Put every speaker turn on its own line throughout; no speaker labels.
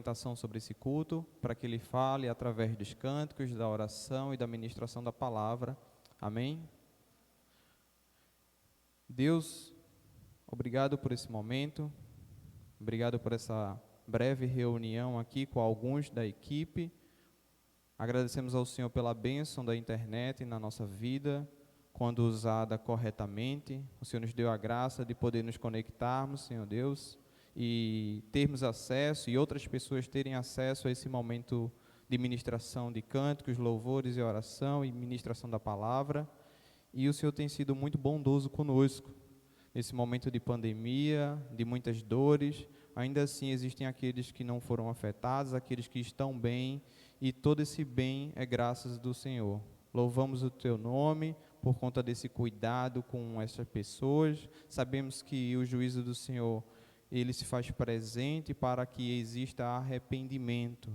orientação sobre esse culto, para que Ele fale através dos cânticos, da oração e da ministração da palavra. Amém? Deus, obrigado por esse momento, obrigado por essa breve reunião aqui com alguns da equipe. Agradecemos ao Senhor pela bênção da internet na nossa vida, quando usada corretamente. O Senhor nos deu a graça de poder nos conectarmos, Senhor Deus, e termos acesso, e outras pessoas terem acesso a esse momento de ministração de cânticos, louvores e oração, e ministração da palavra. E o Senhor tem sido muito bondoso conosco. Nesse momento de pandemia, de muitas dores, ainda assim existem aqueles que não foram afetados, aqueles que estão bem, e todo esse bem é graças do Senhor. Louvamos o Teu nome por conta desse cuidado com essas pessoas. Sabemos que o juízo do Senhor, Ele se faz presente para que exista arrependimento.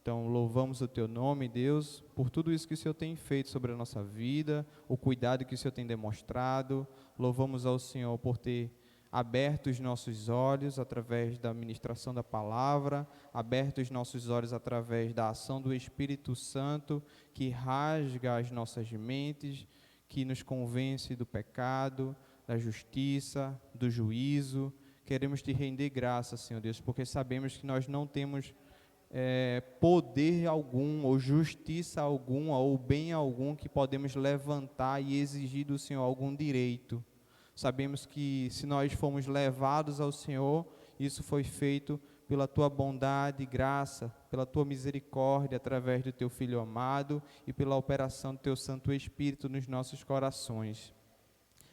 Então, louvamos o Teu nome, Deus, por tudo isso que o Senhor tem feito sobre a nossa vida, o cuidado que o Senhor tem demonstrado. Louvamos ao Senhor por ter aberto os nossos olhos através da ministração da palavra, aberto os nossos olhos através da ação do Espírito Santo, que rasga as nossas mentes, que nos convence do pecado, da justiça, do juízo. Queremos te render graça, Senhor Deus, porque sabemos que nós não temos poder algum, ou justiça alguma, ou bem algum que podemos levantar e exigir do Senhor algum direito. Sabemos que se nós fomos levados ao Senhor, isso foi feito pela Tua bondade e graça, pela Tua misericórdia, através do Teu Filho amado e pela operação do Teu Santo Espírito nos nossos corações.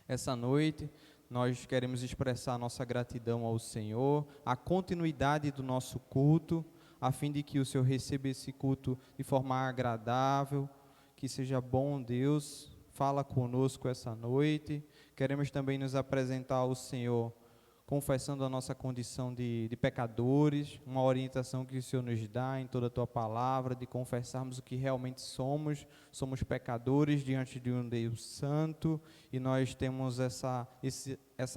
Essa noite, nós queremos expressar a nossa gratidão ao Senhor, a continuidade do nosso culto, a fim de que o Senhor receba esse culto de forma agradável, que seja bom, Deus. Fala conosco essa noite. Queremos também nos apresentar ao Senhor, confessando a nossa condição de pecadores, uma orientação que o Senhor nos dá em toda a Tua palavra, de confessarmos o que realmente somos pecadores diante de um Deus santo, e nós temos essa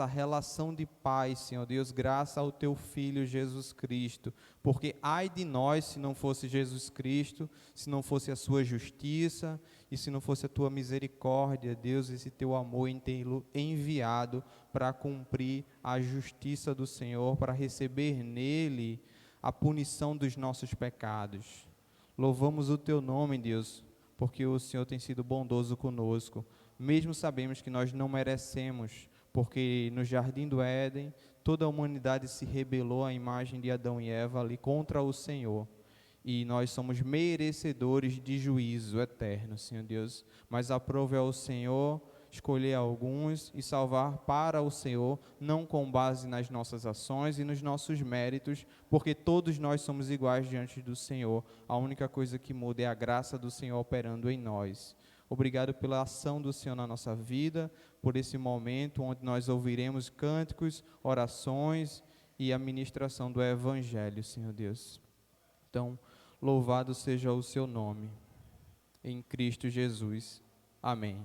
relação de paz, Senhor Deus, graças ao Teu Filho Jesus Cristo, porque ai de nós se não fosse Jesus Cristo, se não fosse a Sua justiça, e se não fosse a Tua misericórdia, Deus, esse Teu amor em tê-lo enviado para cumprir a justiça do Senhor, para receber nele a punição dos nossos pecados. Louvamos o Teu nome, Deus, porque o Senhor tem sido bondoso conosco, mesmo sabemos que nós não merecemos, porque no Jardim do Éden, toda a humanidade se rebelou à imagem de Adão e Eva ali contra o Senhor. E nós somos merecedores de juízo eterno, Senhor Deus. Mas aprove ao Senhor escolher alguns e salvar para o Senhor, não com base nas nossas ações e nos nossos méritos, porque todos nós somos iguais diante do Senhor. A única coisa que muda é a graça do Senhor operando em nós. Obrigado pela ação do Senhor na nossa vida, por esse momento onde nós ouviremos cânticos, orações e a ministração do Evangelho, Senhor Deus. Então, louvado seja o Seu nome, em Cristo Jesus. Amém.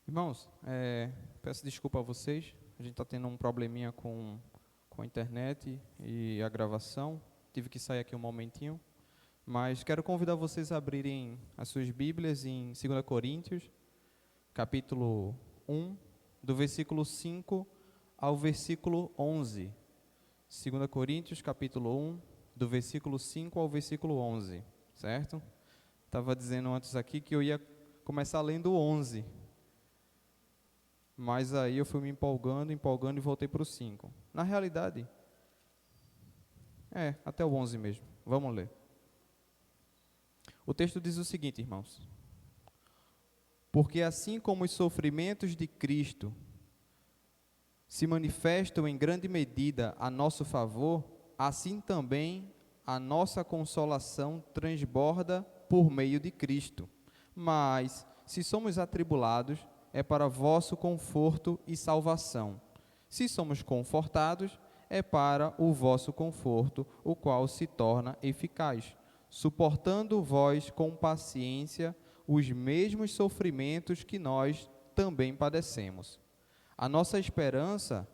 Irmãos, peço desculpa a vocês, a gente está tendo um probleminha com a internet e a gravação, tive que sair aqui um momentinho, mas quero convidar vocês a abrirem as suas Bíblias em 2 Coríntios, capítulo 1, do versículo 5 ao versículo 11. 2 Coríntios, capítulo 1, do versículo 5 ao versículo 11, certo? Estava dizendo antes aqui que eu ia começar lendo o 11, Mas aí eu fui me empolgando e voltei para o 5. Na realidade, até o 11 mesmo. Vamos ler. O texto diz o seguinte, irmãos: porque assim como os sofrimentos de Cristo se manifestam em grande medida a nosso favor, assim também a nossa consolação transborda por meio de Cristo. Mas, se somos atribulados, é para vosso conforto e salvação. Se somos confortados, é para o vosso conforto, o qual se torna eficaz, suportando vós com paciência os mesmos sofrimentos que nós também padecemos. A nossa esperança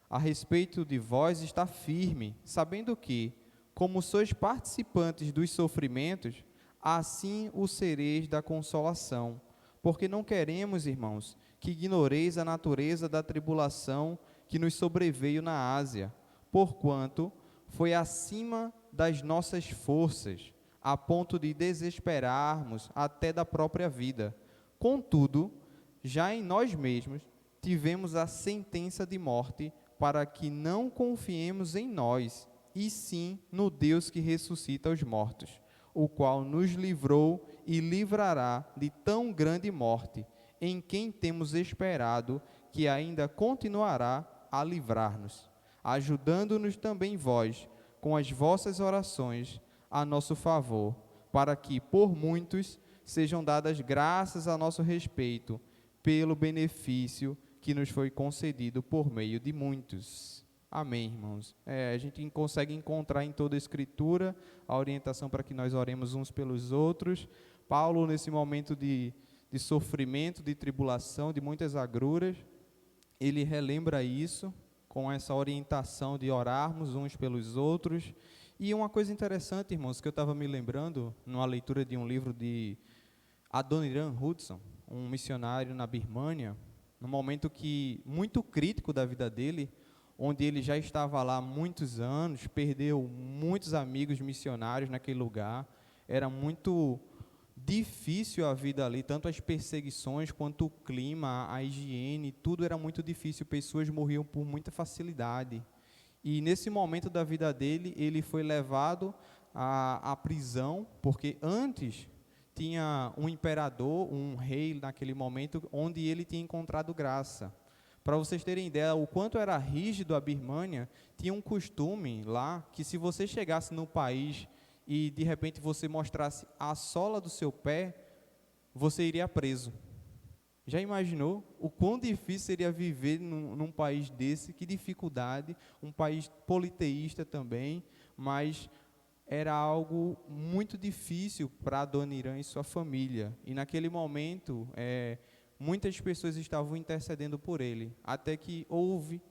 a respeito de vós está firme, sabendo que, como sois participantes dos sofrimentos, assim o sereis da consolação. Porque não queremos, irmãos, que ignoreis a natureza da tribulação que nos sobreveio na Ásia, porquanto foi acima das nossas forças, a ponto de desesperarmos até da própria vida. Contudo, já em nós mesmos tivemos a sentença de morte, para que não confiemos em nós, e sim no Deus que ressuscita os mortos, o qual nos livrou e livrará de tão grande morte, em quem temos esperado que ainda continuará a livrar-nos, ajudando-nos também vós, com as vossas orações, a nosso favor, para que, por muitos, sejam dadas graças a nosso respeito, pelo benefício que nos foi concedido por meio de muitos. Amém, irmãos. A gente consegue encontrar em toda a Escritura a orientação para que nós oremos uns pelos outros. Paulo, nesse momento de sofrimento, de tribulação, de muitas agruras, ele relembra isso com essa orientação de orarmos uns pelos outros. E uma coisa interessante, irmãos, que eu estava me lembrando, numa leitura de um livro de Adoniram Hudson, um missionário na Birmânia, num momento muito crítico da vida dele, onde ele já estava lá há muitos anos, perdeu muitos amigos missionários naquele lugar, era muito difícil a vida ali, tanto as perseguições quanto o clima, a higiene, tudo era muito difícil, pessoas morriam por muita facilidade. E nesse momento da vida dele, ele foi levado à prisão, porque antes tinha um imperador, um rei naquele momento, onde ele tinha encontrado graça. Para vocês terem ideia, o quanto era rígido a Birmânia, tinha um costume lá, que se você chegasse no país e de repente você mostrasse a sola do seu pé, você iria preso. Já imaginou o quão difícil seria viver num país desse? Que dificuldade, um país politeísta também, mas era algo muito difícil para Adoniram e sua família. E naquele momento, muitas pessoas estavam intercedendo por ele, até que houve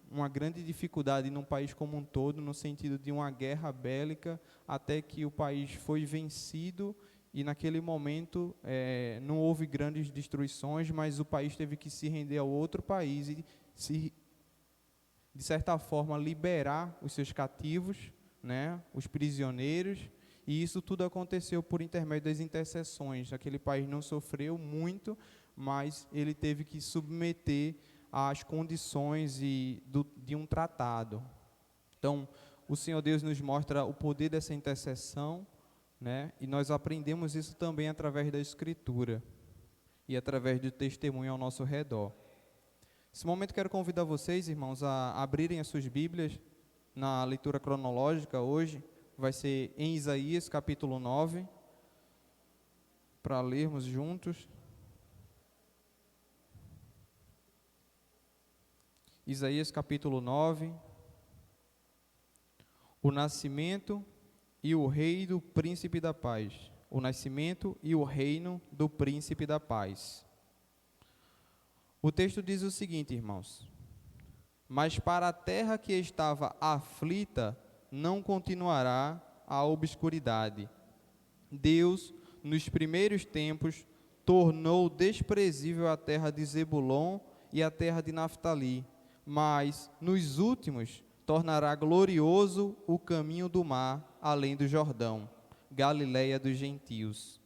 uma grande dificuldade num país como um todo, no sentido de uma guerra bélica, até que o país foi vencido, e naquele momento não houve grandes destruições, mas o país teve que se render a outro país e, de certa forma, liberar os seus cativos, os prisioneiros, e isso tudo aconteceu por intermédio das intercessões. Aquele país não sofreu muito, mas ele teve que submeter às condições de um tratado. Então, o Senhor Deus nos mostra o poder dessa intercessão, e nós aprendemos isso também através da Escritura e através do testemunho ao nosso redor. Nesse momento quero convidar vocês, irmãos, a abrirem as suas Bíblias na leitura cronológica hoje, vai ser em Isaías capítulo 9, para lermos juntos. Isaías capítulo 9, o nascimento e o rei do príncipe da paz. O nascimento e o reino do príncipe da paz. O texto diz o seguinte, irmãos: mas para a terra que estava aflita, não continuará a obscuridade. Deus, nos primeiros tempos, tornou desprezível a terra de Zebulon e a terra de Naftali, mas, nos últimos, tornará glorioso o caminho do mar, além do Jordão, Galileia dos gentios.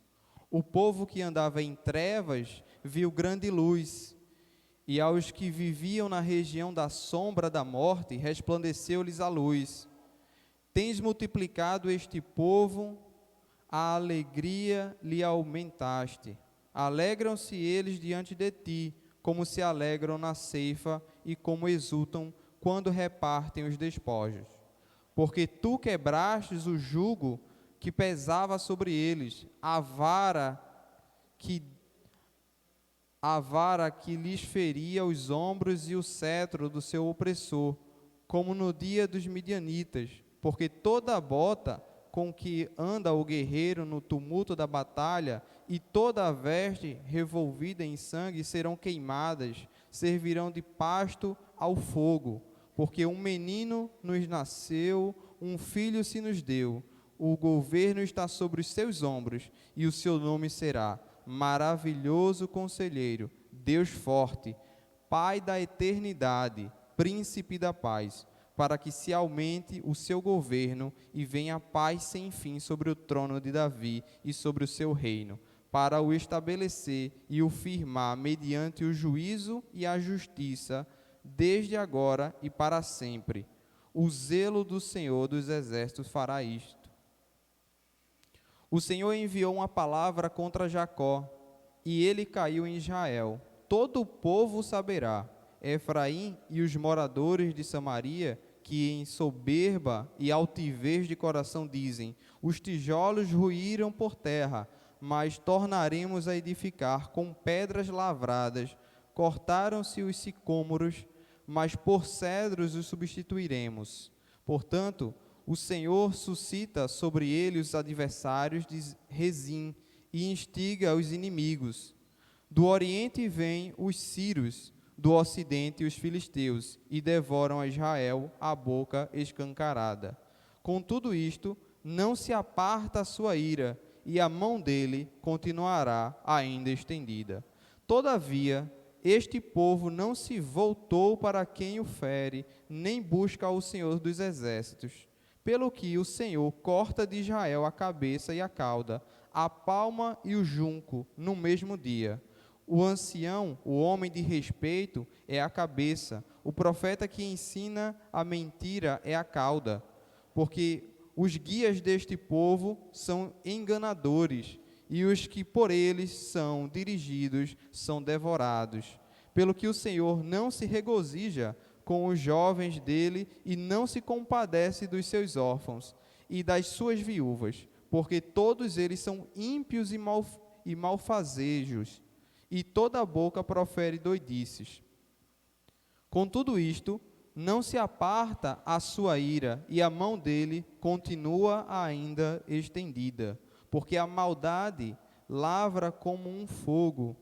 O povo que andava em trevas viu grande luz, E aos que viviam na região da sombra da morte, resplandeceu-lhes a luz. Tens multiplicado este povo, a alegria lhe aumentaste. Alegram-se eles diante de ti, como se alegram na ceifa e como exultam quando repartem os despojos. Porque tu quebrastes o jugo que pesava sobre eles, a vara que lhes feria os ombros e o cetro do seu opressor, como no dia dos midianitas, porque toda a bota com que anda o guerreiro no tumulto da batalha e toda a veste revolvida em sangue serão queimadas, servirão de pasto ao fogo, porque um menino nos nasceu, um filho se nos deu, o governo está sobre os seus ombros, e o seu nome será Maravilhoso Conselheiro, Deus Forte, Pai da Eternidade, Príncipe da Paz, para que se aumente o seu governo e venha a paz sem fim sobre o trono de Davi e sobre o seu reino, para o estabelecer e o firmar mediante o juízo e a justiça, desde agora e para sempre. O zelo do Senhor dos Exércitos fará isto. O Senhor enviou uma palavra contra Jacó, e ele caiu em Israel. Todo o povo saberá, Efraim e os moradores de Samaria, que em soberba e altivez de coração dizem: os tijolos ruíram por terra, mas tornaremos a edificar com pedras lavradas. Cortaram-se os sicômoros, mas por cedros os substituiremos. Portanto, o Senhor suscita sobre ele os adversários de Rezim e instiga os inimigos. Do oriente vêm os sírios, do ocidente os filisteus, e devoram a Israel a boca escancarada. Com tudo isto, não se aparta a sua ira, e a mão dele continuará ainda estendida. Todavia, este povo não se voltou para quem o fere, nem busca o Senhor dos Exércitos. Pelo que o Senhor corta de Israel a cabeça e a cauda, a palma e o junco, no mesmo dia. O ancião, o homem de respeito, é a cabeça. O profeta que ensina a mentira é a cauda. Porque os guias deste povo são enganadores, e os que por eles são dirigidos são devorados. Pelo que o Senhor não se regozija com os jovens dele e não se compadece dos seus órfãos e das suas viúvas, porque todos eles são ímpios e malfazejos, e toda a boca profere doidices. Com tudo isto, não se aparta a sua ira, e a mão dele continua ainda estendida, porque a maldade lavra como um fogo,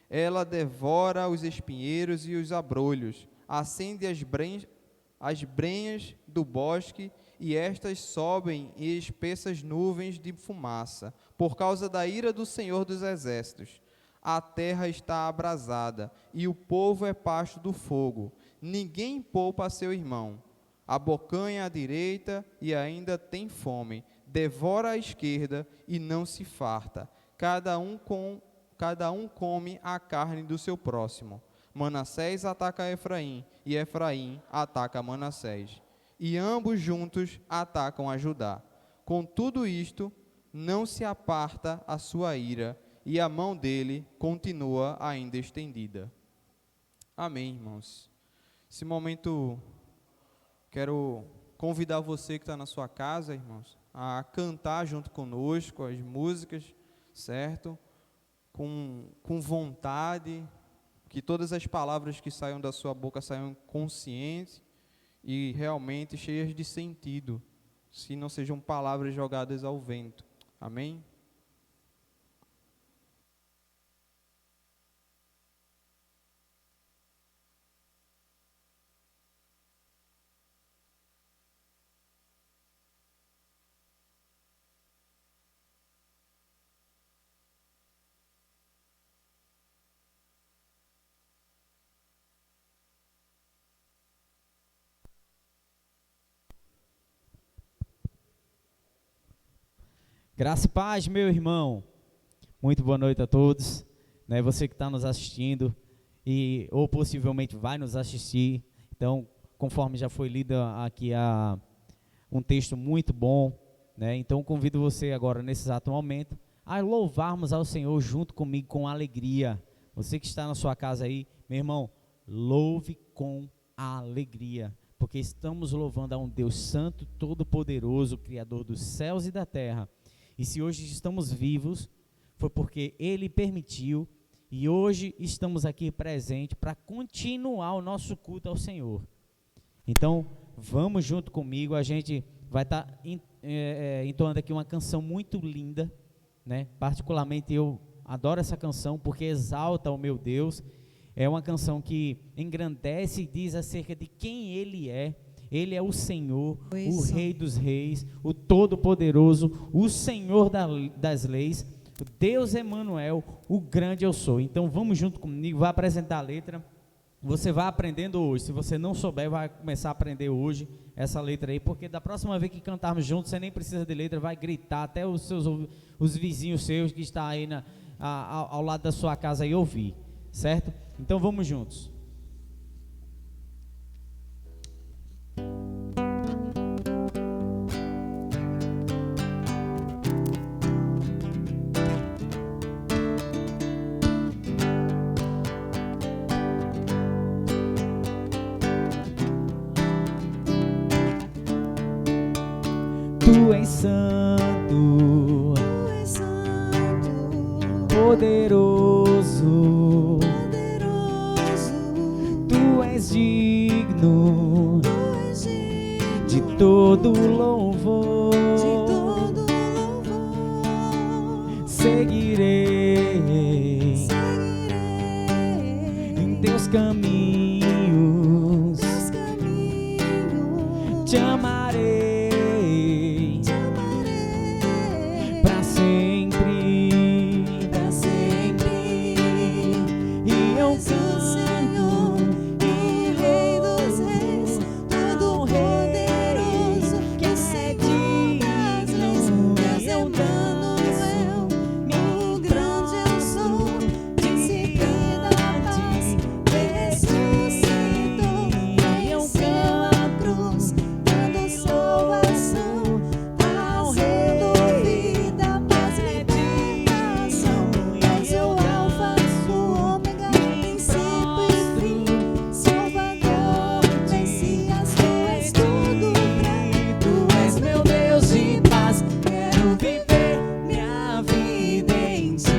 ela devora os espinheiros e os abrolhos, acende as brenhas do bosque, e estas sobem em espessas nuvens de fumaça, por causa da ira do Senhor dos Exércitos. A terra está abrasada, e o povo é pasto do fogo. Ninguém poupa a seu irmão. Abocanha à direita e ainda tem fome. Devora à esquerda e não se farta. Cada um come a carne do seu próximo. Manassés ataca Efraim, e Efraim ataca Manassés. E ambos juntos atacam a Judá. Com tudo isto, não se aparta a sua ira, e a mão dele continua ainda estendida. Amém, irmãos. Esse momento, quero convidar você que está na sua casa, irmãos, a cantar junto conosco as músicas, certo? Com vontade, que todas as palavras que saiam da sua boca saiam conscientes e realmente cheias de sentido, se não sejam palavras jogadas ao vento. Amém?
Graça e paz, meu irmão. Muito boa noite a todos. Você que está nos assistindo ou possivelmente vai nos assistir. Então, conforme já foi lido aqui um texto muito bom, né? Então, convido você agora, nesse exato momento, a louvarmos ao Senhor junto comigo com alegria. Você que está na sua casa aí, meu irmão, louve com alegria, porque estamos louvando a um Deus santo, todo-poderoso, Criador dos céus e da terra. E se hoje estamos vivos, foi porque Ele permitiu, e hoje estamos aqui presentes para continuar o nosso culto ao Senhor. Então, vamos junto comigo, a gente vai estar entoando aqui uma canção muito linda, né? Particularmente eu adoro essa canção porque exalta o meu Deus. É uma canção que engrandece e diz acerca de quem Ele é. Ele é o Senhor, o Rei dos Reis, o Todo-Poderoso, o Senhor das leis, o Deus Emanuel, o grande eu sou. Então vamos junto comigo, vai apresentar a letra. Você vai aprendendo hoje. Se você não souber, vai começar a aprender hoje essa letra aí, porque da próxima vez que cantarmos juntos, você nem precisa de letra, vai gritar até os vizinhos seus que estão aí ao lado da sua casa e ouvir, certo? Então vamos juntos. Tu és santo, poderoso, Tu és digno de todo louvor. Seguirei em Teus caminhos, Te amarei para sempre, e eu canto, o Rei dos Reis, Todo-Poderoso, que é digno, Deus Emanuel, o grande eu sou, príncipe da paz, ressuscitou, venceu a cruz, dando salvação ao Rei do vida, paz e libertação. És o Alfa, o Ômega, princípio e fim, Salvador, Messias, Tu és tudo pra mim. Tu és meu Deus de paz, quero viver minha vida em Ti.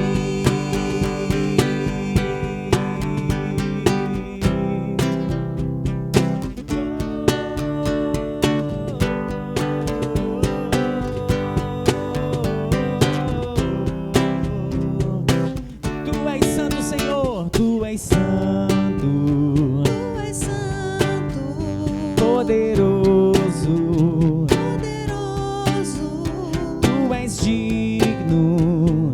Tu és santo, Senhor, Tu és santo, poderoso, Tu és digno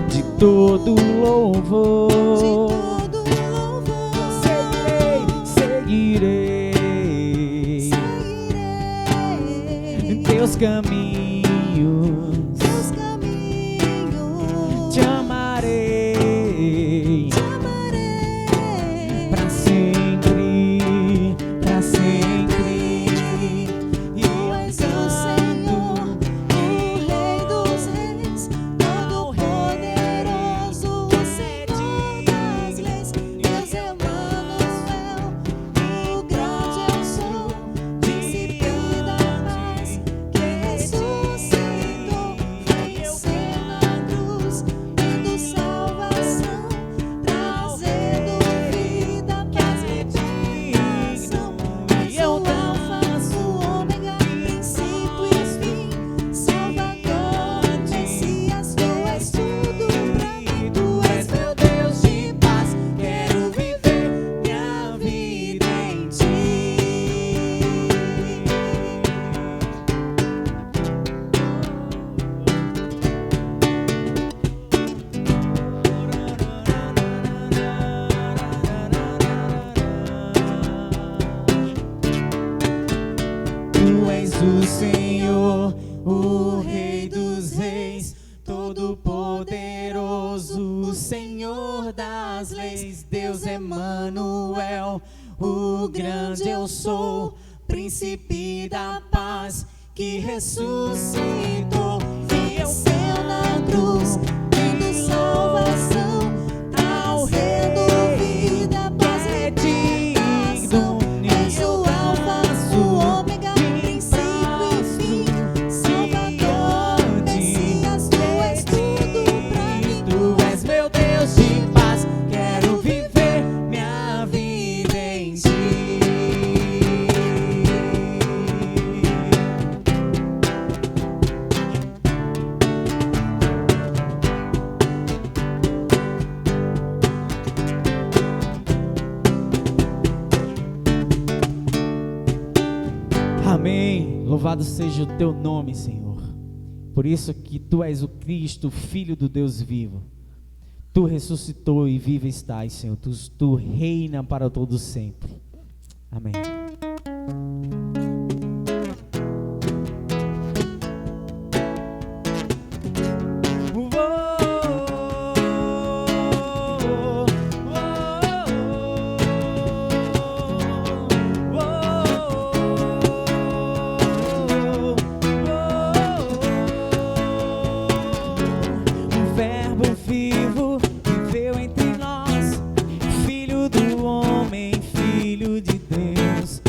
de todo louvor. Seguirei Teus caminhos, Te amarei para sempre, e eu canto, o Rei dos Reis, Todo-Poderoso, o Senhor das leis, Deus Emanuel, o grande eu sou, príncipe da paz, que ressuscitou, vencendo a cruz, dando salvação, trazendo vida, paz e libertação. És o Alfa, o Ômega, princípio e fim, Salvador, Messias, Tu és tudo pra mim. Tu és meu Deus de paz, quero viver minha vida em Ti. Tu és o Senhor, o Rei dos Reis, Todo-Poderoso, o Senhor Senhor das leis, Deus Emanuel, o grande eu sou, príncipe da paz, que ressuscitou, venceu na cruz, dando salvação ao rei do vida, paz e digno, és o alfa, o ômega, princípio e fim, Salvador, Messias, tu és tudo pra mim. Tu és meu Deus de paz, quero viver minha vida em ti. Amém. Louvado seja o teu nome, Senhor. Por isso que tu és o Cristo, Filho do Deus vivo. Tu ressuscitou e vivo estás, Senhor. Tu reina para todo sempre. Amém. O Verbo vivo viveu entre nós, Filho do homem, Filho de Deus,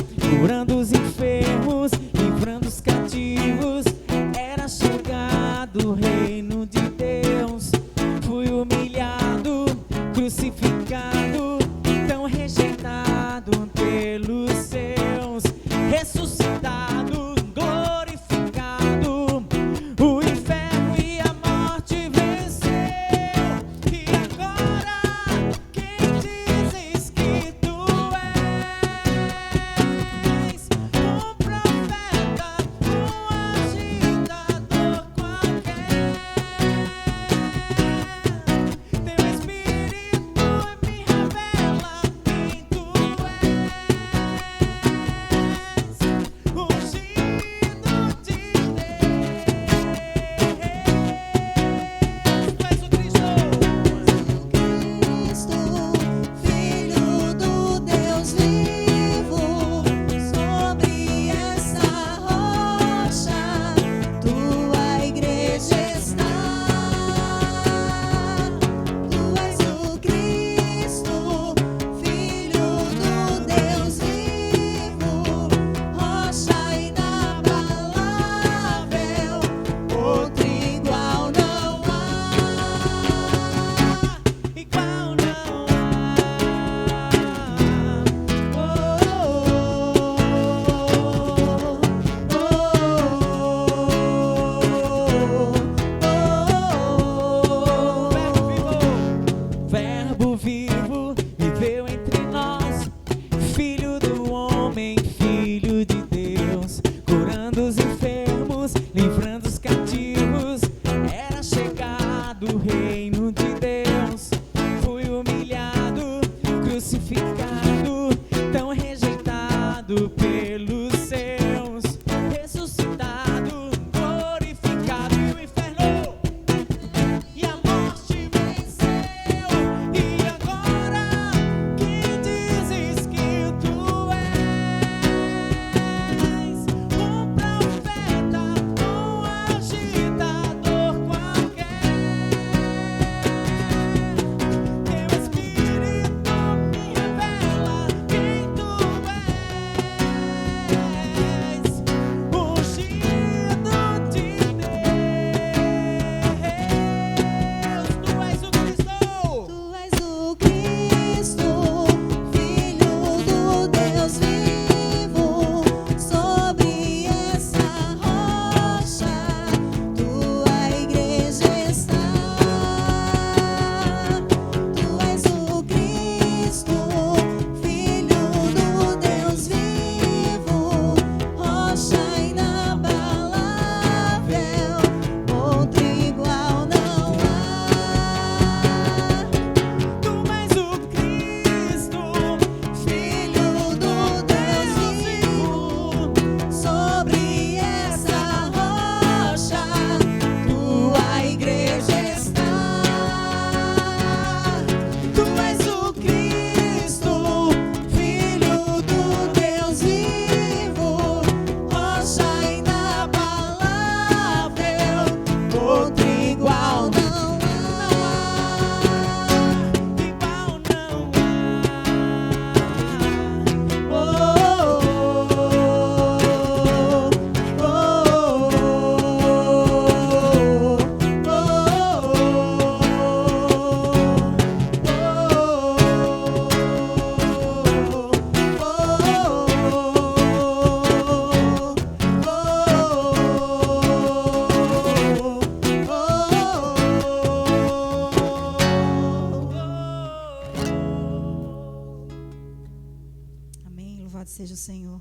Louvado seja o Senhor.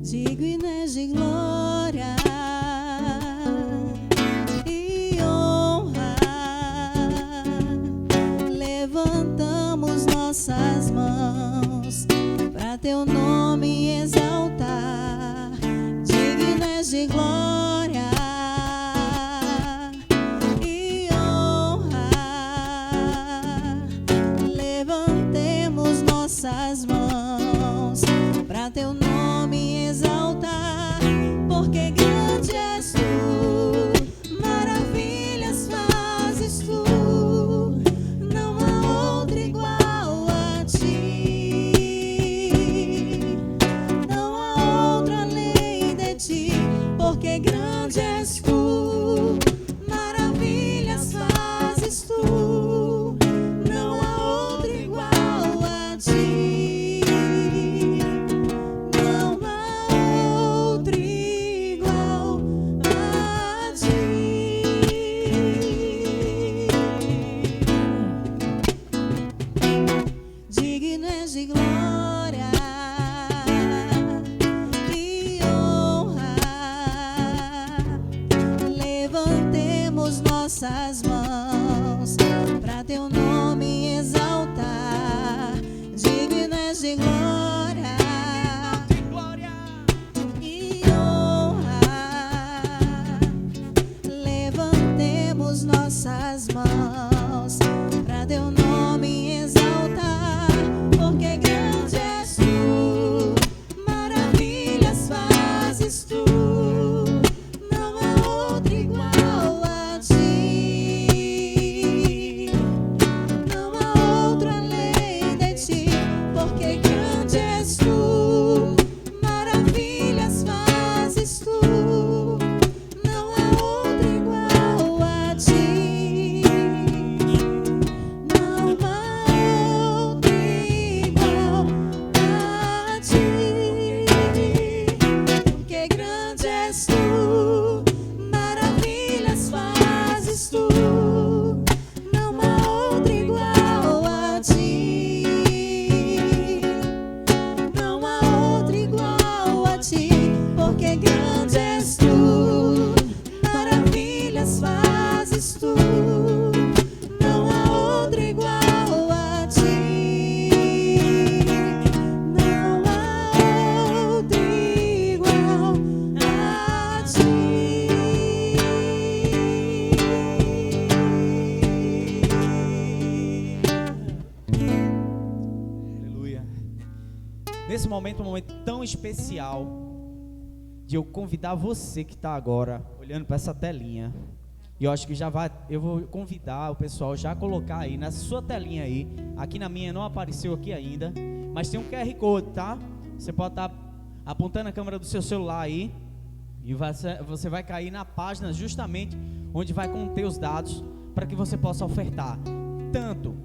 Dignas de glória e honra, levantamos nossas mãos para teu nome exaltar. Dignas de glória e honra, levantemos nossas mãos para teu nome exaltar, porque grande és tu, maravilhas fazes tu, não há outro igual a ti, não há outro além de ti, porque grande és tu, maravilhas fazes tu, não há outro igual a ti. Não há outro igual a ti. Digno és de glória e honra, levantemos nossas mãos para teu nome exaltar. Digno és de glória e honra, levantemos nossas mãos para teu nome exaltar, porque grande és tu, maravilhas fazes tu, não há outro igual a ti, não há outro além de ti, porque grande és tu, maravilhas fazes tu, não há outro igual a ti, não há outro igual a ti, porque grande és tu, maravilhas fazes tu, não há outro igual a ti, não há outro igual a ti, porque grande és tu, maravilhas fazes tu, não há outro igual a ti, não há outro igual a ti.
Aleluia. Nesse momento, um momento tão especial, de eu convidar você que está agora olhando para essa telinha. E eu acho que eu vou convidar o pessoal já a colocar aí na sua telinha aí. Aqui na minha não apareceu aqui ainda, mas tem um QR Code, tá? Você pode estar apontando a câmera do seu celular aí e você vai cair na página justamente onde vai conter os dados para que você possa ofertar tanto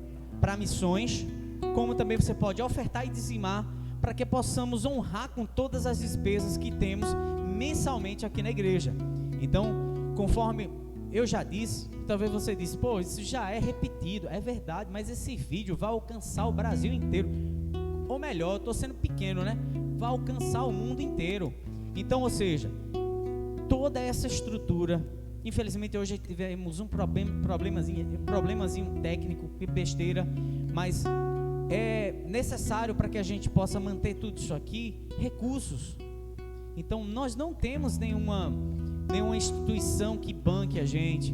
para missões, como também você pode ofertar e dizimar para que possamos honrar com todas as despesas que temos mensalmente aqui na igreja. Então, conforme eu já disse, talvez você disse, pô, isso já é repetido, é verdade, mas esse vídeo vai alcançar o Brasil inteiro, ou melhor, eu estou sendo pequeno, né? Vai alcançar o mundo inteiro. Então, ou seja, toda essa estrutura, infelizmente hoje tivemos um problemazinho técnico, que besteira, mas é necessário para que a gente possa manter tudo isso aqui, recursos. Então nós não temos nenhuma instituição que banque a gente,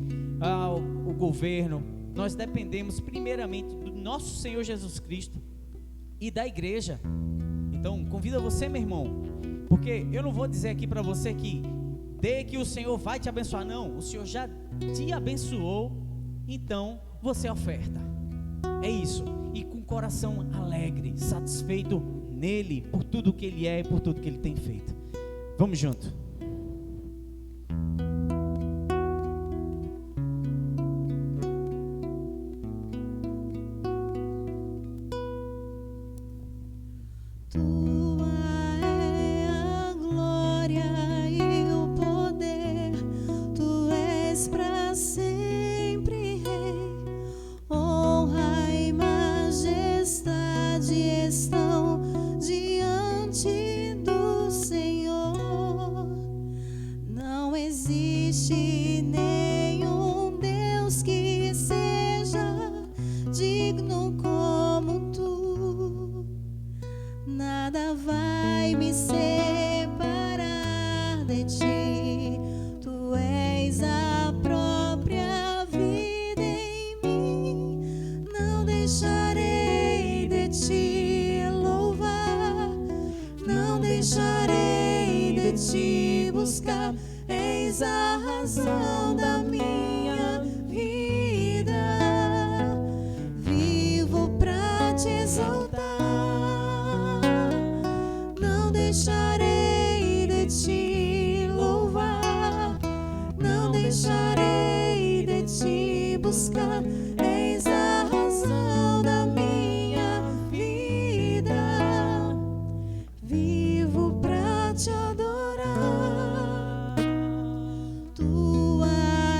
o governo. Nós dependemos primeiramente do nosso Senhor Jesus Cristo e da igreja. Então convido você, meu irmão, porque eu não vou dizer aqui para você que dê que o Senhor vai te abençoar. Não, o Senhor já te abençoou, então você oferta. É isso, e com coração alegre, satisfeito nele, por tudo que ele é e por tudo que ele tem feito. Vamos junto.
deixarei de te louvar, não deixarei de te buscar. És a razão da minha vida. Vivo pra te exaltar, não deixarei de te louvar, não deixarei de te buscar. És a razão da minha vida. Vivo pra te adorar. Tua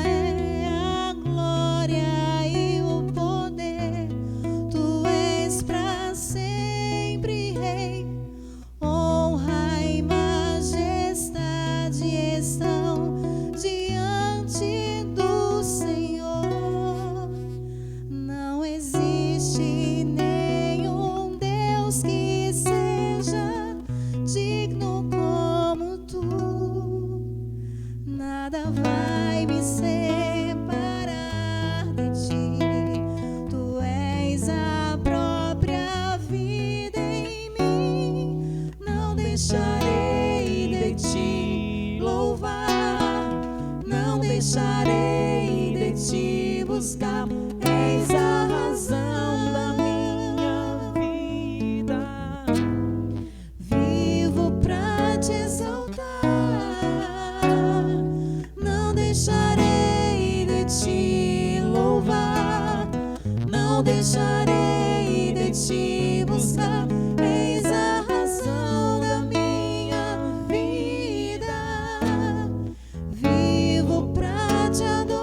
é a glória e o poder. Tu és pra sempre Rei. Honra e majestade estão diante do Senhor. Não existe nenhum Deus que seja digno como tu. Nada vai me separar de ti. Tu és a própria vida em mim. Não deixarei de te louvar, não deixarei de te buscar. És a razão da minha vida. Vivo pra te exaltar, não deixarei de te louvar, não deixarei de te buscar. És a razão da minha vida. Vivo pra te adorar,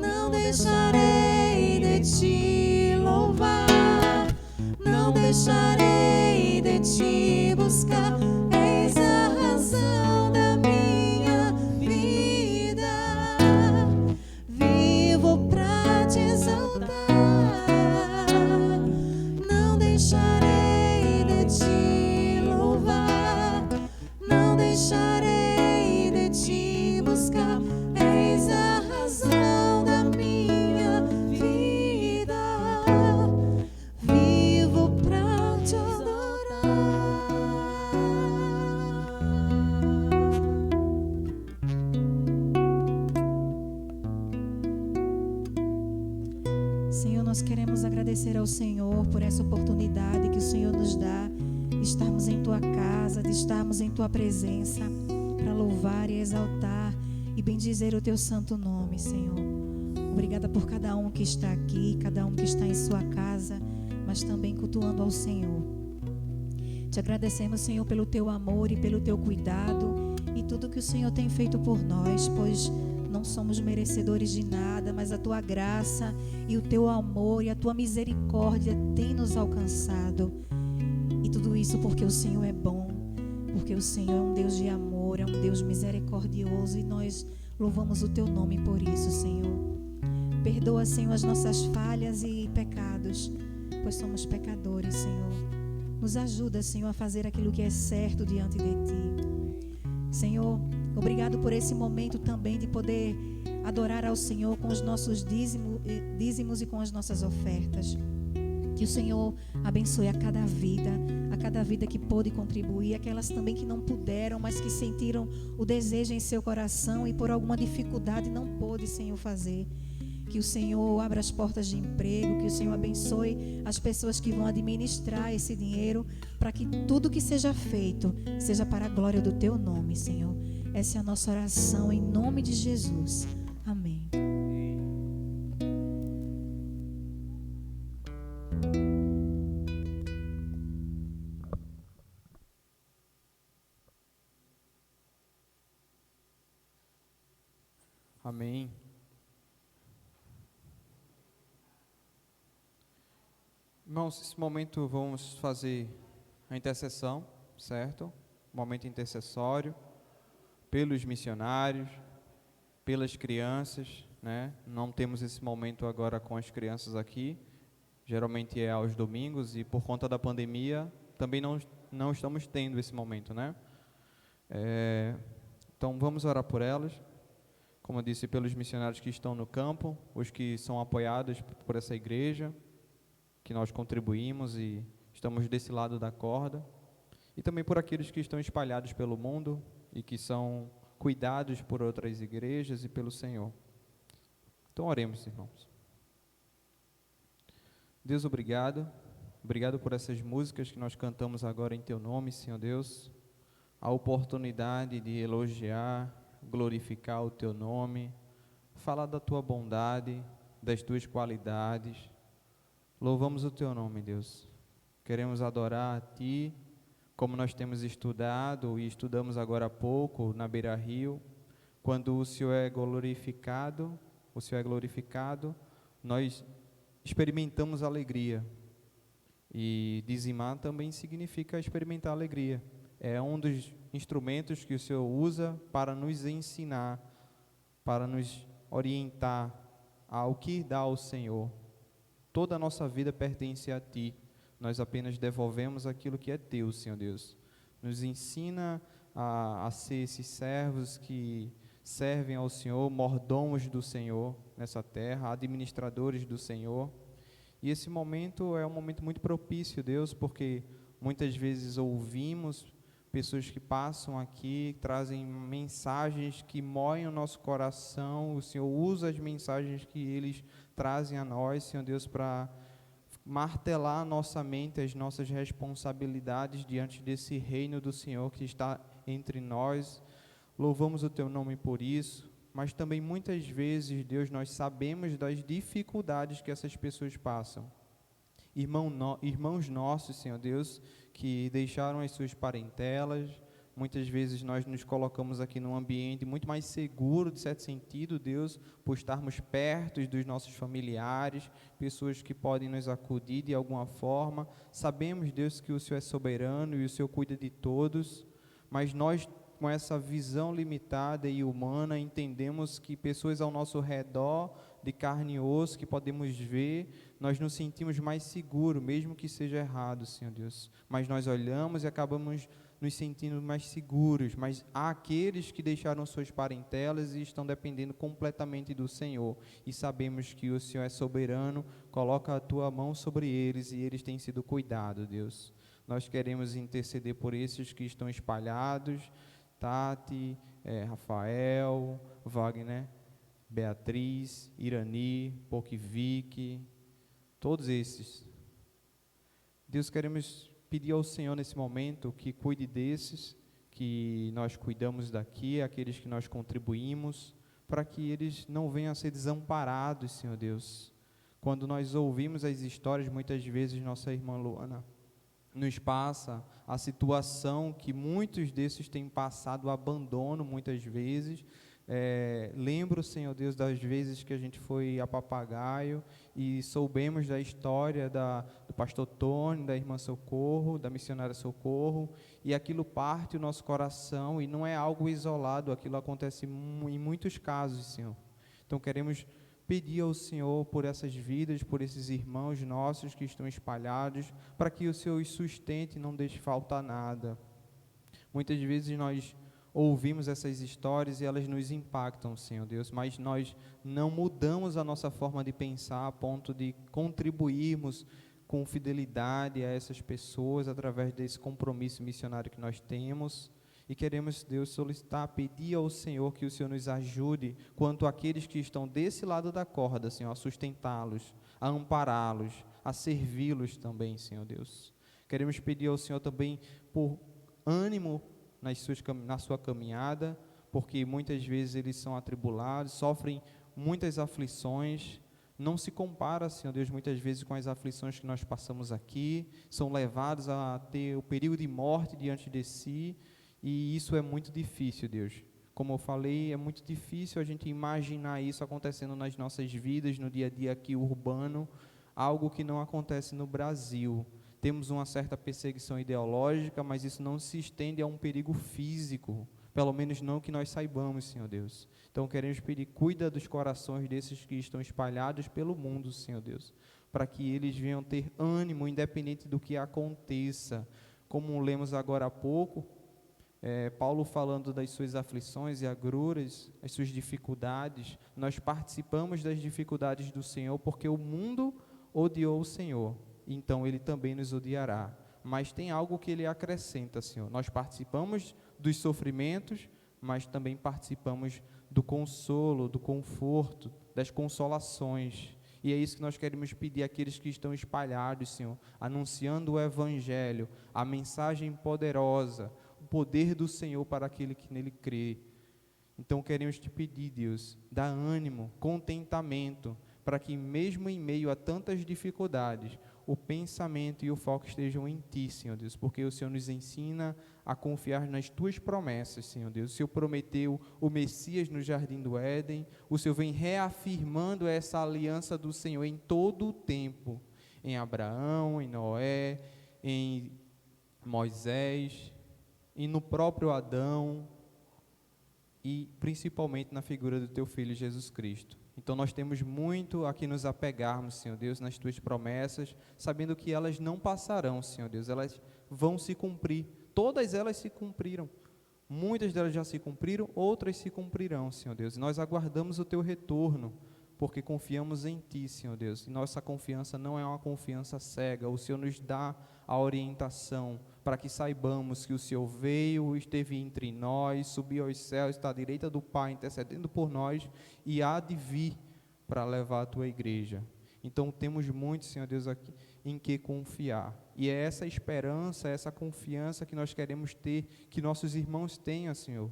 não deixarei de te louvar, não deixarei de te buscar. És a razão da minha vida. Vivo pra te exaltar, não deixarei de te louvar, não deixarei de te buscar. És a razão da minha vida. Vivo pra te adorar. Senhor, nós queremos agradecer ao Senhor por essa oportunidade que o Senhor nos dá de estarmos em Tua casa, de estarmos em Tua presença, para louvar e exaltar e bendizer o Teu santo nome, Senhor. Obrigada por cada um que está aqui, cada um que está em sua casa, mas também cultuando ao Senhor. Te agradecemos, Senhor, pelo Teu amor e pelo Teu cuidado e tudo que o Senhor tem feito por nós, pois não somos merecedores de nada, mas a Tua graça e o Teu amor e a Tua misericórdia têm nos alcançado. E tudo isso porque o Senhor é bom, porque o Senhor é um Deus de amor, é um Deus misericordioso, e nós louvamos o Teu nome por isso, Senhor. Perdoa, Senhor, as nossas falhas e pecados, pois somos pecadores, Senhor. Nos ajuda, Senhor, a fazer aquilo que é certo diante de Ti. Senhor, obrigado por esse momento também de poder adorar ao Senhor com os nossos dízimos e com as nossas ofertas. Que o Senhor abençoe a cada vida que pôde contribuir, aquelas também que não puderam, mas que sentiram o desejo em seu coração e por alguma dificuldade não pôde, Senhor, fazer. Que o Senhor abra as portas de emprego, que o Senhor abençoe as pessoas que vão administrar esse dinheiro, para que tudo que seja feito seja para a glória do Teu nome, Senhor. Essa é a nossa oração em nome de Jesus. Amém.
Amém. Irmãos, nesse momento vamos fazer a intercessão, certo? Momento intercessório, pelos missionários, pelas crianças, né? Não temos esse momento agora com as crianças aqui, geralmente é aos domingos, e por conta da pandemia também não estamos tendo esse momento, né? Então vamos orar por elas. como eu disse, pelos missionários que estão no campo, os que são apoiados por essa igreja, que nós contribuímos e estamos desse lado da corda, e também por aqueles que estão espalhados pelo mundo e que são cuidados por outras igrejas e pelo Senhor. Então oremos, irmãos. Deus, obrigado por essas músicas que nós cantamos agora em Teu nome, Senhor Deus, a oportunidade de elogiar, glorificar o Teu nome, falar da Tua bondade, das Tuas qualidades. Louvamos o Teu nome, Deus. Queremos adorar a Ti, como nós temos estudado e estudamos agora há pouco na Beira Rio. Quando o Senhor é glorificado, nós experimentamos alegria. E dizimar também significa experimentar alegria. É um dos instrumentos que o Senhor usa para nos ensinar, para nos orientar ao que dá ao Senhor. Toda a nossa vida pertence a Ti. Nós apenas devolvemos aquilo que é Teu, Senhor Deus. Nos ensina a ser esses servos que servem ao Senhor, mordomos do Senhor nessa terra, administradores do Senhor. E esse momento é um momento muito propício, Deus, porque muitas vezes ouvimos pessoas que passam aqui, trazem mensagens que moem o nosso coração. O Senhor usa as mensagens que eles trazem a nós, Senhor Deus, para martelar a nossa mente, as nossas responsabilidades diante desse reino do Senhor que está entre nós. Louvamos o Teu nome por isso, mas também muitas vezes, Deus, nós sabemos das dificuldades que essas pessoas passam. Irmãos nossos, Senhor Deus, que deixaram as suas parentelas, muitas vezes nós nos colocamos aqui num ambiente muito mais seguro, de certo sentido, Deus, por estarmos perto dos nossos familiares, pessoas que podem nos acudir de alguma forma. Sabemos, Deus, que o Senhor é soberano e o Senhor cuida de todos, mas nós, com essa visão limitada e humana, entendemos que pessoas ao nosso redor, de carne e osso, que podemos ver, nós nos sentimos mais seguros, mesmo que seja errado, Senhor Deus. Mas nós olhamos e acabamos nos sentindo mais seguros, mas há aqueles que deixaram suas parentelas e estão dependendo completamente do Senhor, e sabemos que o Senhor é soberano, coloca a Tua mão sobre eles e eles têm sido cuidados, Deus. Nós queremos interceder por esses que estão espalhados, Tati, Rafael, Wagner, Beatriz, Irani, Pokivik, todos esses. Deus, queremos pedir ao Senhor nesse momento que cuide desses, que nós cuidamos daqui, aqueles que nós contribuímos, para que eles não venham a ser desamparados, Senhor Deus. Quando nós ouvimos as histórias, muitas vezes nossa irmã Luana nos passa a situação que muitos desses têm passado, o abandono muitas vezes. Lembro, Senhor Deus, das vezes que a gente foi a Papagaio e soubemos da história do pastor Tony, da irmã Socorro, da missionária Socorro, e aquilo parte o nosso coração e não é algo isolado, aquilo acontece em muitos casos, Senhor. Então queremos pedir ao Senhor por essas vidas, por esses irmãos nossos que estão espalhados, para que o Senhor os sustente e não deixe faltar nada. Muitas vezes nós ouvimos essas histórias e elas nos impactam, Senhor Deus, mas nós não mudamos a nossa forma de pensar a ponto de contribuirmos com fidelidade a essas pessoas através desse compromisso missionário que nós temos. E queremos, Deus, solicitar, pedir ao Senhor que o Senhor nos ajude quanto àqueles que estão desse lado da corda, Senhor, a sustentá-los, a ampará-los, a servi-los também, Senhor Deus. Queremos pedir ao Senhor também por ânimo na sua caminhada, porque muitas vezes eles são atribulados, sofrem muitas aflições. Não se compara, Senhor Deus, muitas vezes com as aflições que nós passamos aqui, são levados a ter o perigo de morte diante de si, e isso é muito difícil, Deus. Como eu falei, é muito difícil a gente imaginar isso acontecendo nas nossas vidas, no dia a dia aqui urbano, algo que não acontece no Brasil. Temos uma certa perseguição ideológica, mas isso não se estende a um perigo físico, pelo menos não que nós saibamos, Senhor Deus. Então queremos pedir, cuida dos corações desses que estão espalhados pelo mundo, Senhor Deus, para que eles venham ter ânimo, independente do que aconteça. Como lemos agora há pouco, Paulo falando das suas aflições e agruras, as suas dificuldades, nós participamos das dificuldades do Senhor porque o mundo odiou o Senhor, então Ele também nos odiará. Mas tem algo que Ele acrescenta, Senhor. Nós participamos dos sofrimentos, mas também participamos do consolo, do conforto, das consolações. E é isso que nós queremos pedir àqueles que estão espalhados, Senhor, anunciando o Evangelho, a mensagem poderosa, o poder do Senhor para aquele que nele crê. Então queremos te pedir, Deus, dá ânimo, contentamento, para que mesmo em meio a tantas dificuldades, o pensamento e o foco estejam em Ti, Senhor Deus, porque o Senhor nos ensina a confiar nas Tuas promessas, Senhor Deus. O Senhor prometeu o Messias no Jardim do Éden, o Senhor vem reafirmando essa aliança do Senhor em todo o tempo, em Abraão, em Noé, em Moisés, e no próprio Adão, e principalmente na figura do Teu Filho Jesus Cristo. Então nós temos muito a que nos apegarmos, Senhor Deus, nas Tuas promessas, sabendo que elas não passarão, Senhor Deus, elas vão se cumprir. Todas elas se cumpriram. Muitas delas já se cumpriram, outras se cumprirão, Senhor Deus. E nós aguardamos o Teu retorno, porque confiamos em Ti, Senhor Deus. E nossa confiança não é uma confiança cega. O Senhor nos dá a orientação para que saibamos que o Senhor veio, esteve entre nós, subiu aos céus, está à direita do Pai, intercedendo por nós, e há de vir para levar a Tua igreja. Então temos muito, Senhor Deus, aqui em que confiar. E é essa esperança, essa confiança que nós queremos ter, que nossos irmãos tenham, Senhor,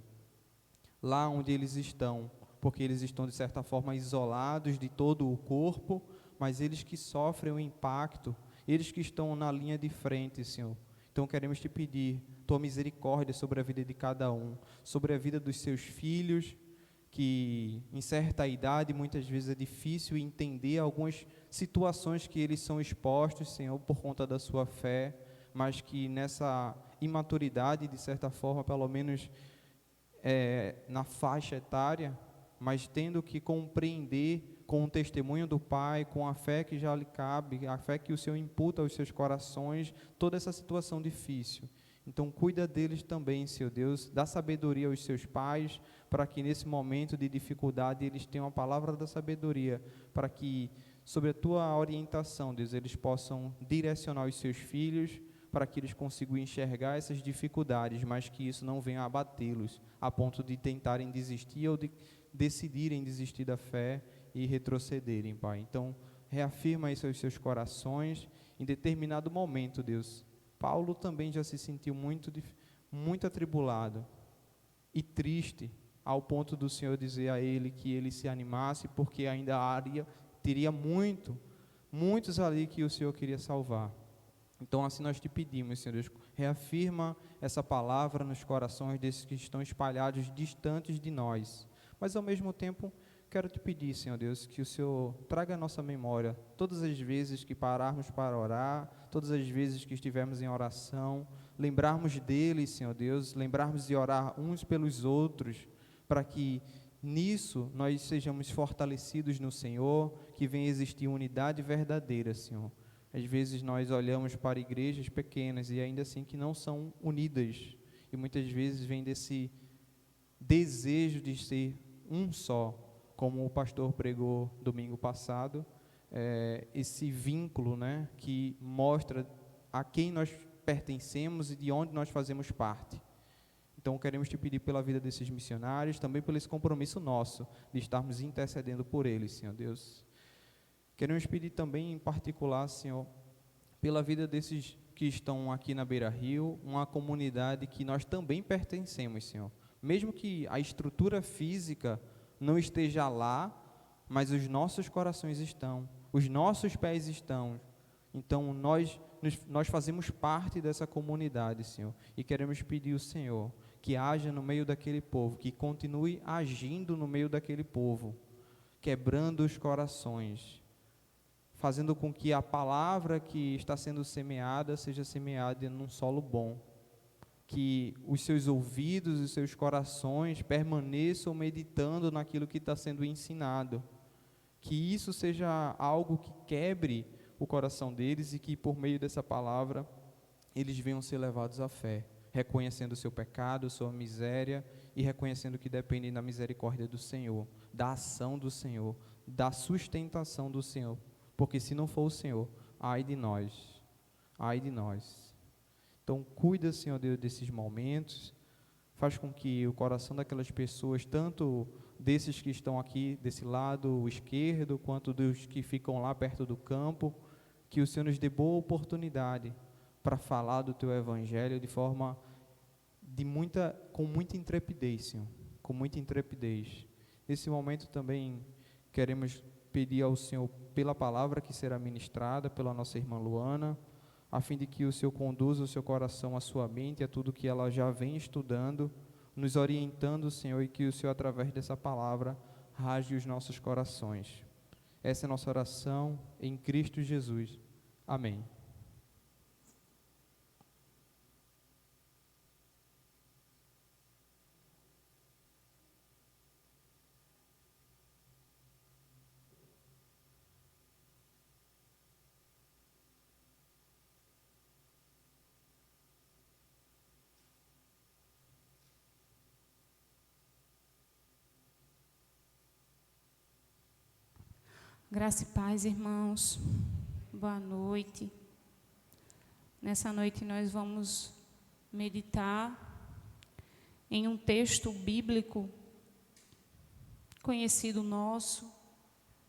lá onde eles estão, porque eles estão, de certa forma, isolados de todo o corpo, mas eles que sofrem o impacto, eles que estão na linha de frente, Senhor. Então queremos te pedir Tua misericórdia sobre a vida de cada um, sobre a vida dos seus filhos, que em certa idade muitas vezes é difícil entender algumas situações que eles são expostos, Senhor, por conta da sua fé, mas que nessa imaturidade, de certa forma, pelo menos na faixa etária, mas tendo que compreender com o testemunho do Pai, com a fé que já lhe cabe, a fé que o Senhor imputa aos seus corações, toda essa situação difícil. Então cuida deles também, Senhor Deus, dá sabedoria aos seus pais, para que nesse momento de dificuldade eles tenham a palavra da sabedoria, para que, sobre a Tua orientação, Deus, eles possam direcionar os seus filhos, para que eles consigam enxergar essas dificuldades, mas que isso não venha abatê-los, a ponto de tentarem desistir ou de decidirem desistir da fé e retrocederem, Pai. Então, reafirma isso aos seus corações, em determinado momento, Deus. Paulo também já se sentiu muito atribulado e triste, ao ponto do Senhor dizer a ele que ele se animasse, porque ainda teria muitos ali que o Senhor queria salvar. Então, assim nós te pedimos, Senhor Deus, reafirma essa palavra nos corações desses que estão espalhados, distantes de nós. Mas, ao mesmo tempo, quero te pedir, Senhor Deus, que o Senhor traga à nossa memória todas as vezes que pararmos para orar, todas as vezes que estivermos em oração, lembrarmos deles, Senhor Deus, lembrarmos de orar uns pelos outros, para que nisso nós sejamos fortalecidos no Senhor, que venha existir unidade verdadeira, Senhor. Às vezes nós olhamos para igrejas pequenas e ainda assim que não são unidas, e muitas vezes vem desse desejo de ser um só, como o pastor pregou domingo passado, esse vínculo, né, que mostra a quem nós pertencemos e de onde nós fazemos parte. Então queremos te pedir pela vida desses missionários, também por esse compromisso nosso, de estarmos intercedendo por eles, Senhor Deus. Queremos pedir também, em particular, Senhor, pela vida desses que estão aqui na Beira Rio, uma comunidade que nós também pertencemos, Senhor. Mesmo que a estrutura física não esteja lá, mas os nossos corações estão, os nossos pés estão. Então nós fazemos parte dessa comunidade, Senhor, e queremos pedir ao Senhor que haja no meio daquele povo, que continue agindo no meio daquele povo, quebrando os corações, fazendo com que a palavra que está sendo semeada seja semeada num solo bom, que os seus ouvidos e os seus corações permaneçam meditando naquilo que está sendo ensinado, que isso seja algo que quebre o coração deles e que por meio dessa palavra eles venham ser levados à fé. reconhecendo o seu pecado, sua miséria e reconhecendo que dependem da misericórdia do Senhor, da ação do Senhor, da sustentação do Senhor, porque se não for o Senhor, ai de nós, ai de nós. Então cuida, Senhor Deus, desses momentos, faz com que o coração daquelas pessoas, tanto desses que estão aqui desse lado esquerdo, quanto dos que ficam lá perto do campo, que o Senhor nos dê boa oportunidade para falar do Teu Evangelho de forma com muita intrepidez, Senhor, com muita intrepidez. Nesse momento também queremos pedir ao Senhor pela palavra que será ministrada pela nossa irmã Luana, a fim de que o Senhor conduza o seu coração, a sua mente, a tudo que ela já vem estudando, nos orientando, Senhor, e que o Senhor, através dessa palavra, rasgue os nossos corações. Essa é a nossa oração em Cristo Jesus. Amém.
Graça e paz, irmãos. Boa noite. Nessa noite nós vamos meditar em um texto bíblico conhecido nosso.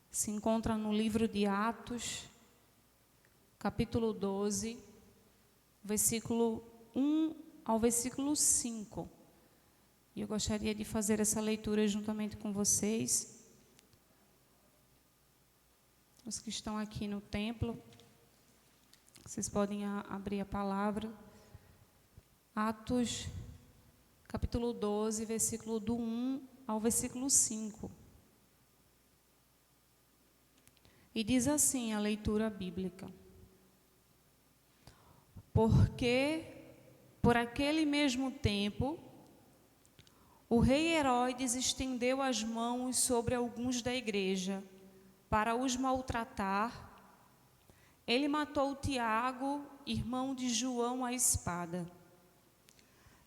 Se encontra no livro de Atos, capítulo 12, versículo 1 ao versículo 5. E eu gostaria de fazer essa leitura juntamente com vocês. Os que estão aqui no templo, vocês podem abrir a palavra. Atos, capítulo 12, versículo do 1 ao versículo 5. E diz assim a leitura bíblica: Porque, por aquele mesmo tempo, o rei Herodes estendeu as mãos sobre alguns da igreja, para os maltratar. Ele matou Tiago, irmão de João, à espada.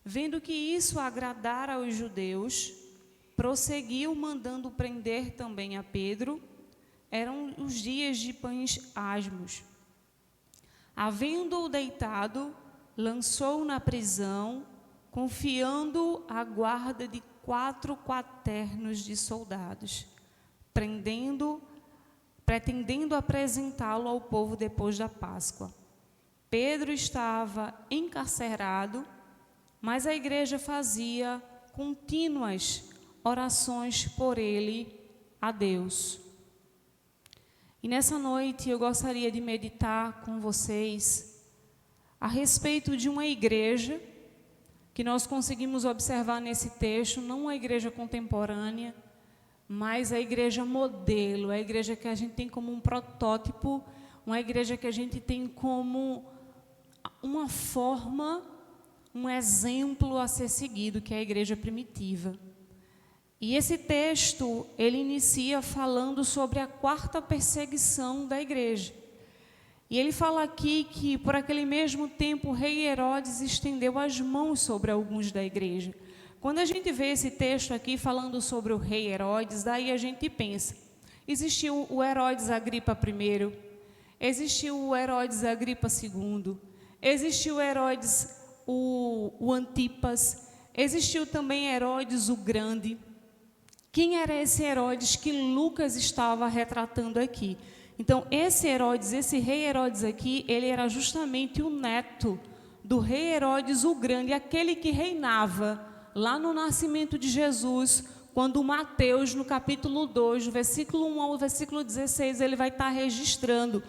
Vendo que isso agradara aos judeus, prosseguiu mandando prender também a Pedro. Eram os dias de pães asmos. Havendo-o deitado, lançou-o na prisão, confiando-o à guarda de 4 quaternos de soldados, pretendendo apresentá-lo ao povo depois da Páscoa. Pedro estava encarcerado, mas a igreja fazia contínuas orações por ele a Deus. E nessa noite eu gostaria de meditar com vocês a respeito de uma igreja que nós conseguimos observar nesse texto, não uma igreja contemporânea, mas a igreja modelo, a igreja que a gente tem como um protótipo, uma igreja que a gente tem como uma forma, um exemplo a ser seguido, que é a igreja primitiva. E esse texto, ele inicia falando sobre a 4ª perseguição da igreja. E ele fala aqui que, por aquele mesmo tempo, o rei Herodes estendeu as mãos sobre alguns da igreja. Quando a gente vê esse texto aqui falando sobre o rei Herodes, daí a gente pensa, existiu o Herodes Agripa I, existiu o Herodes Agripa II, existiu o Herodes o Antipas, existiu também Herodes o Grande. Quem era esse Herodes que Lucas estava retratando aqui? Então, esse Herodes, esse rei Herodes aqui, ele era justamente o neto do rei Herodes o Grande, aquele que reinava lá no nascimento de Jesus, quando Mateus, no capítulo 2, do versículo 1 ao versículo 16, ele vai estar registrando.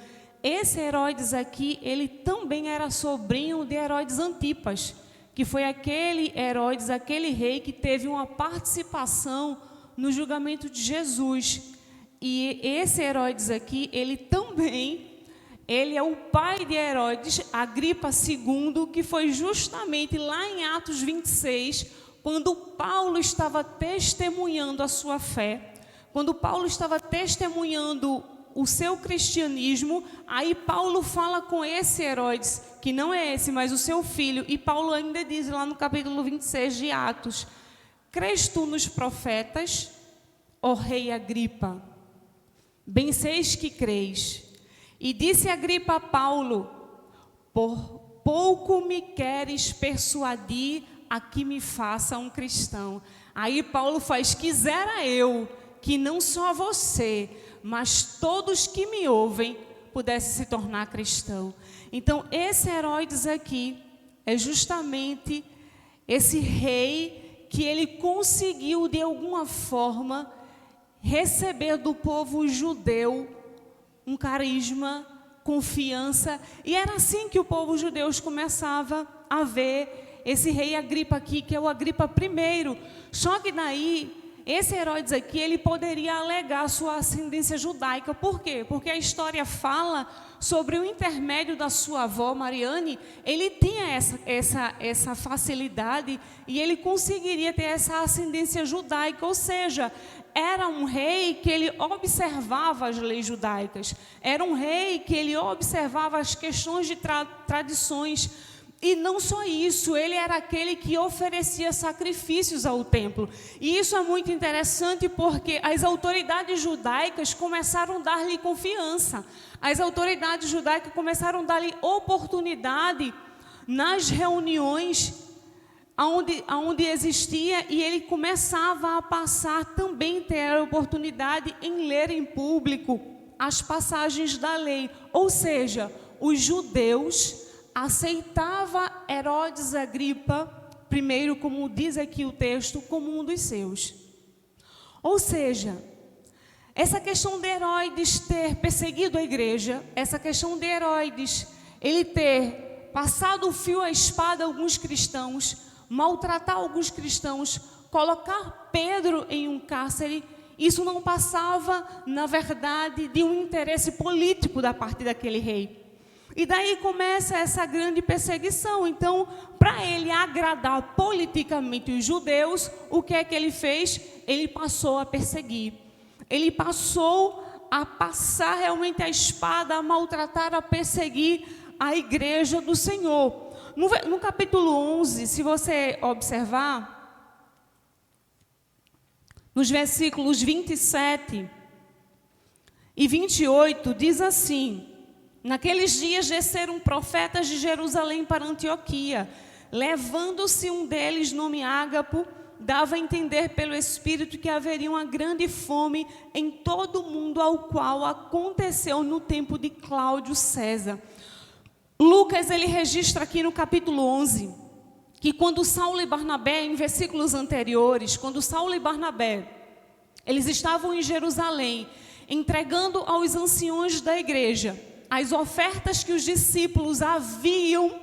Esse Herodes aqui, ele também era sobrinho de Herodes Antipas, que foi aquele Herodes, aquele rei que teve uma participação no julgamento de Jesus. E esse Herodes aqui, ele é o pai de Herodes, Agripa II, que foi justamente lá em Atos 26, quando Paulo estava testemunhando a sua fé, quando Paulo estava testemunhando o seu cristianismo. Aí Paulo fala com esse Herodes, que não é esse, mas o seu filho, e Paulo ainda diz lá no capítulo 26 de Atos: crês tu nos profetas, ó rei Agripa? Bem seis que crês. E disse Agripa a Paulo: por pouco me queres persuadir a que me faça um cristão. Aí Paulo faz: quisera eu que não só você, mas todos que me ouvem pudessem se tornar cristão. Então esse Herodes aqui é justamente esse rei que ele conseguiu de alguma forma receber do povo judeu um carisma, confiança, e era assim que o povo judeu começava a ver esse rei Agripa aqui, que é o Agripa I. Só que daí, esse Herodes aqui, ele poderia alegar sua ascendência judaica. Por quê? Porque a história fala sobre o intermédio da sua avó, Mariane. Ele tinha essa facilidade e ele conseguiria ter essa ascendência judaica, ou seja, era um rei que ele observava as leis judaicas, era um rei que ele observava as questões de tradições. E não só isso, ele era aquele que oferecia sacrifícios ao templo. E isso é muito interessante porque as autoridades judaicas começaram a dar-lhe confiança. As autoridades judaicas começaram a dar-lhe oportunidade nas reuniões onde existia, e ele começava a passar também ter a oportunidade em ler em público as passagens da lei. Ou seja, os judeus aceitava Herodes Agripa, primeiro, como diz aqui o texto, como um dos seus. Ou seja, essa questão de Herodes ter perseguido a igreja, essa questão de Herodes, ele ter passado o fio à espada a alguns cristãos, maltratar alguns cristãos, colocar Pedro em um cárcere, isso não passava, na verdade, de um interesse político da parte daquele rei. E daí começa essa grande perseguição. Então, para ele agradar politicamente os judeus, o que é que ele fez? Ele passou a perseguir. Ele passou a passar realmente a espada, a maltratar, a perseguir a igreja do Senhor. No capítulo 11, se você observar, nos versículos 27 e 28, diz assim: naqueles dias desceram profetas de Jerusalém para Antioquia, levando-se um deles, nome Ágapo, dava a entender pelo Espírito que haveria uma grande fome em todo o mundo, ao qual aconteceu no tempo de Cláudio César. Lucas, ele registra aqui no capítulo 11, que quando Saulo e Barnabé, em versículos anteriores, quando Saulo e Barnabé, eles estavam em Jerusalém, entregando aos anciões da igreja as ofertas que os discípulos haviam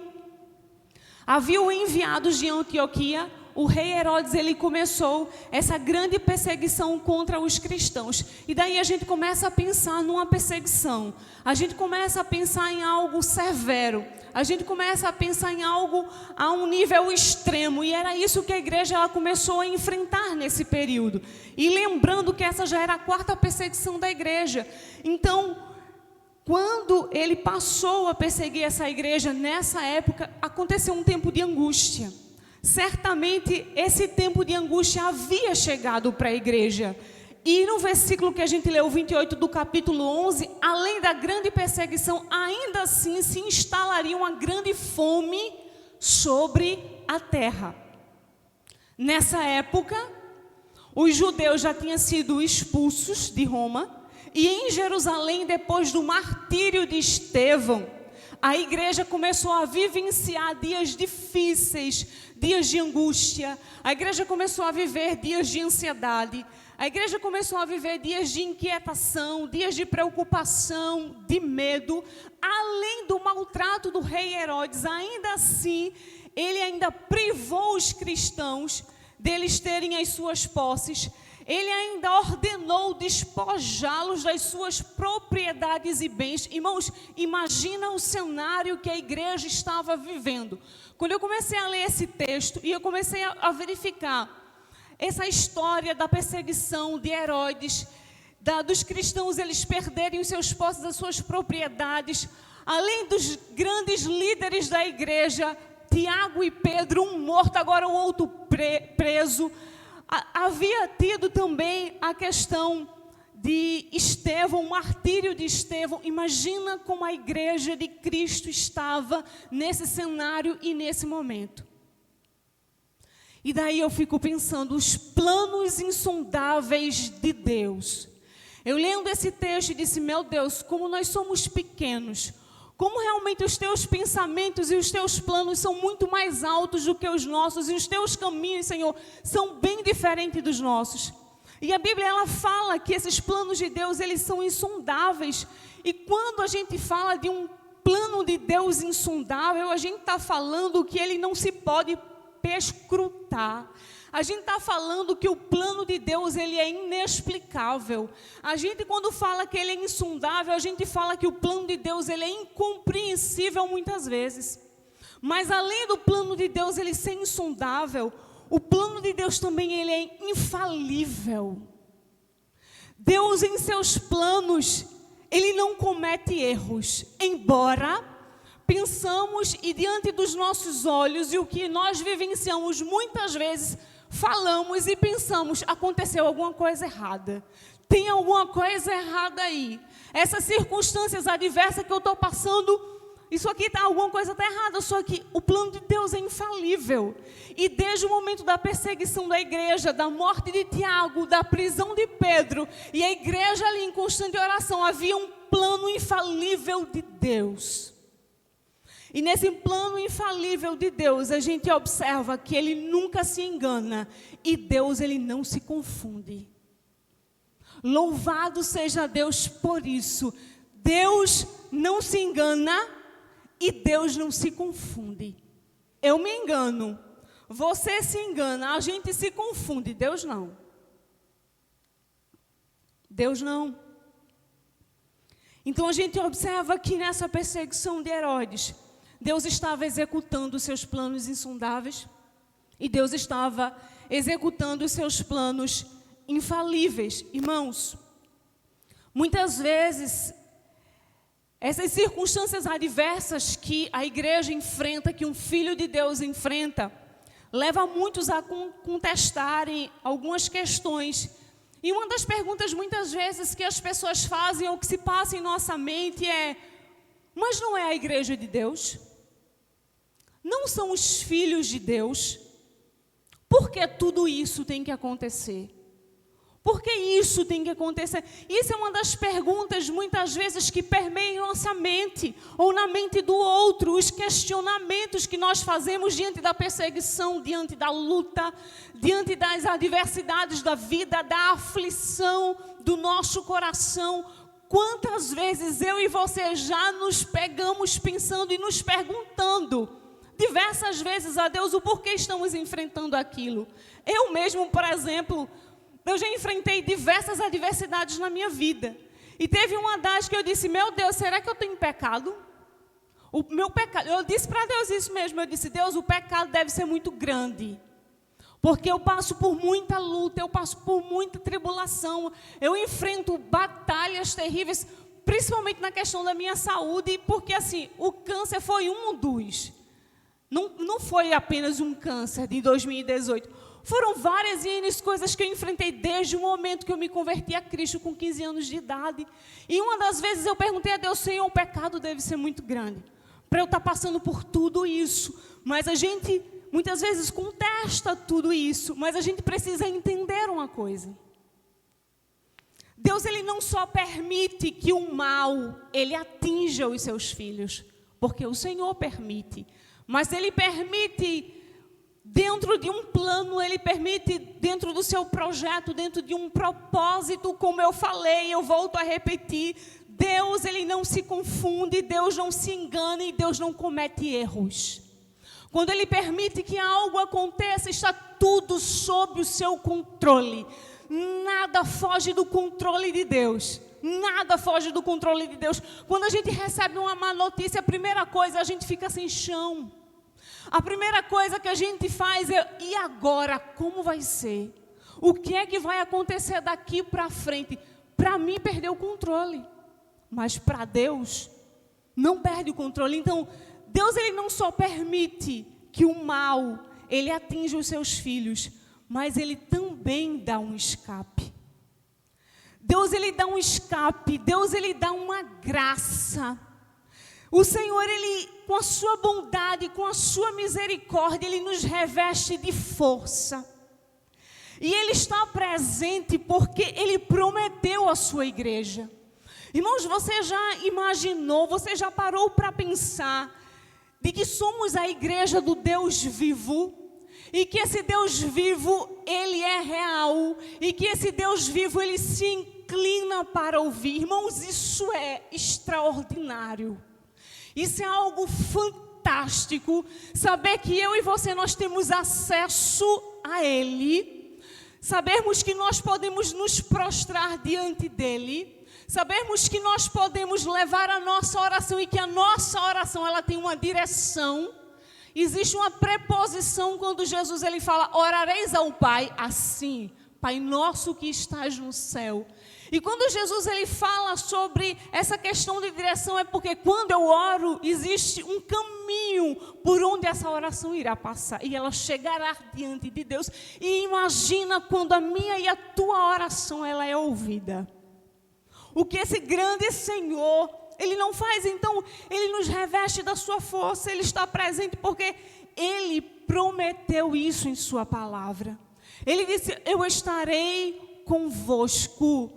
enviados de Antioquia, o rei Herodes, ele começou essa grande perseguição contra os cristãos. E daí a gente começa a pensar numa perseguição. A gente começa a pensar em algo severo. A gente começa a pensar em algo a um nível extremo. E era isso que a igreja ela começou a enfrentar nesse período. E lembrando que essa já era a 4ª perseguição da igreja. Então, quando ele passou a perseguir essa igreja, nessa época, aconteceu um tempo de angústia. Certamente esse tempo de angústia havia chegado para a igreja. E no versículo que a gente leu, 28 do capítulo 11, além da grande perseguição, ainda assim se instalaria uma grande fome sobre a terra. Nessa época, os judeus já tinham sido expulsos de Roma, e em Jerusalém, depois do martírio de Estevão, a igreja começou a vivenciar dias difíceis, dias de angústia. A igreja começou a viver dias de ansiedade. A igreja começou a viver dias de inquietação, dias de preocupação, de medo. Além do maltrato do rei Herodes, ainda assim, ele ainda privou os cristãos deles terem as suas posses. Ele ainda ordenou despojá-los das suas propriedades e bens. Irmãos, imagina o cenário que a igreja estava vivendo. Quando eu comecei a ler esse texto e eu comecei a verificar essa história da perseguição de Herodes, dos cristãos eles perderem os seus posses, as suas propriedades, além dos grandes líderes da igreja, Tiago e Pedro, um morto, agora o outro preso. Havia tido também a questão de Estevão, o martírio de Estevão. Imagina como a igreja de Cristo estava nesse cenário e nesse momento. E daí eu fico pensando, os planos insondáveis de Deus. Eu lendo esse texto e disse, meu Deus, como nós somos pequenos, como realmente os teus pensamentos e os teus planos são muito mais altos do que os nossos, e os teus caminhos, Senhor, são bem diferentes dos nossos. E a Bíblia, ela fala que esses planos de Deus, eles são insondáveis. E quando a gente fala de um plano de Deus insondável, a gente está falando que ele não se pode perscrutar. A gente está falando que o plano de Deus, ele é inexplicável. A gente, quando fala que ele é insondável, a gente fala que o plano de Deus, ele é incompreensível muitas vezes. Mas além do plano de Deus, ele ser insondável, o plano de Deus também, ele é infalível. Deus, em seus planos, ele não comete erros. Embora pensamos e diante dos nossos olhos, e o que nós vivenciamos muitas vezes, falamos e pensamos, aconteceu alguma coisa errada. Tem alguma coisa errada aí. Essas circunstâncias adversas que eu estou passando, isso aqui alguma coisa está errada, só que o plano de Deus é infalível. E desde o momento da perseguição da igreja, da morte de Tiago, da prisão de Pedro, e a igreja ali em constante oração, havia um plano infalível de Deus. E nesse plano infalível de Deus, a gente observa que ele nunca se engana, e Deus, ele não se confunde. Louvado seja Deus por isso. Deus não se engana, e Deus não se confunde. Eu me engano, você se engana, a gente se confunde, Deus não. Deus não. Então a gente observa que nessa perseguição de Herodes, Deus estava executando os seus planos insondáveis, e Deus estava executando os seus planos infalíveis. Irmãos, muitas vezes essas circunstâncias adversas que a igreja enfrenta, que um filho de Deus enfrenta, leva muitos a contestarem algumas questões. E uma das perguntas muitas vezes que as pessoas fazem ou que se passa em nossa mente é: mas não é a igreja de Deus? Não são os filhos de Deus? Por que tudo isso tem que acontecer? Por que isso tem que acontecer? Isso é uma das perguntas, muitas vezes, que permeiam nossa mente, ou na mente do outro, os questionamentos que nós fazemos diante da perseguição, diante da luta, diante das adversidades da vida, da aflição do nosso coração. Quantas vezes eu e você já nos pegamos pensando e nos perguntando, diversas vezes a Deus, o porquê estamos enfrentando aquilo. Eu mesmo, por exemplo, eu já enfrentei diversas adversidades na minha vida. E teve uma das que eu disse: meu Deus, será que eu tenho pecado? O meu pecado, eu disse para Deus isso mesmo. Eu disse: Deus, o pecado deve ser muito grande. Porque eu passo por muita luta, eu passo por muita tribulação. Eu enfrento batalhas terríveis, principalmente na questão da minha saúde. Porque assim, o câncer foi um dos. Não foi apenas um câncer de 2018. Foram várias e N coisas que eu enfrentei desde o momento que eu me converti a Cristo com 15 anos de idade. E uma das vezes eu perguntei a Deus: Senhor, o pecado deve ser muito grande para eu estar passando por tudo isso. Mas a gente muitas vezes contesta tudo isso. Mas a gente precisa entender uma coisa. Deus, ele não só permite que o mal, ele atinja os seus filhos, porque o Senhor permite. Mas ele permite dentro de um plano, ele permite dentro do seu projeto, dentro de um propósito, como eu falei, eu volto a repetir, Deus, ele não se confunde, Deus não se engana e Deus não comete erros. Quando ele permite que algo aconteça, está tudo sob o seu controle. Nada foge do controle de Deus. Nada foge do controle de Deus. Quando a gente recebe uma má notícia, a primeira coisa, a gente fica sem chão. A primeira coisa que a gente faz é: e agora, como vai ser? O que é que vai acontecer daqui para frente? para mim perdeu o controle, mas para Deus não perde o controle. Então, Deus ele não só permite que o mal ele atinja os seus filhos, mas ele também dá um escape. Deus ele dá um escape, Deus ele dá uma graça. O Senhor, ele, com a sua bondade, com a sua misericórdia, ele nos reveste de força. E ele está presente porque ele prometeu à sua igreja. Irmãos, você já imaginou, você já parou para pensar de que somos a igreja do Deus vivo? E que esse Deus vivo, ele é real. E que esse Deus vivo, ele se inclina para ouvir. Irmãos, isso é extraordinário. Isso é algo fantástico. Saber que eu e você, nós temos acesso a ele. Sabermos que nós podemos nos prostrar diante dele. Sabermos que nós podemos levar a nossa oração e que a nossa oração, ela tem uma direção. Existe uma preposição quando Jesus ele fala, orareis ao Pai assim, Pai nosso que estás no céu. E quando Jesus ele fala sobre essa questão de direção, é porque quando eu oro, existe um caminho por onde essa oração irá passar. E ela chegará diante de Deus. E imagina quando a minha e a tua oração ela é ouvida. O que esse grande Senhor, ele não faz, então ele nos reveste da sua força, ele está presente porque ele prometeu isso em sua palavra. Ele disse, eu estarei convosco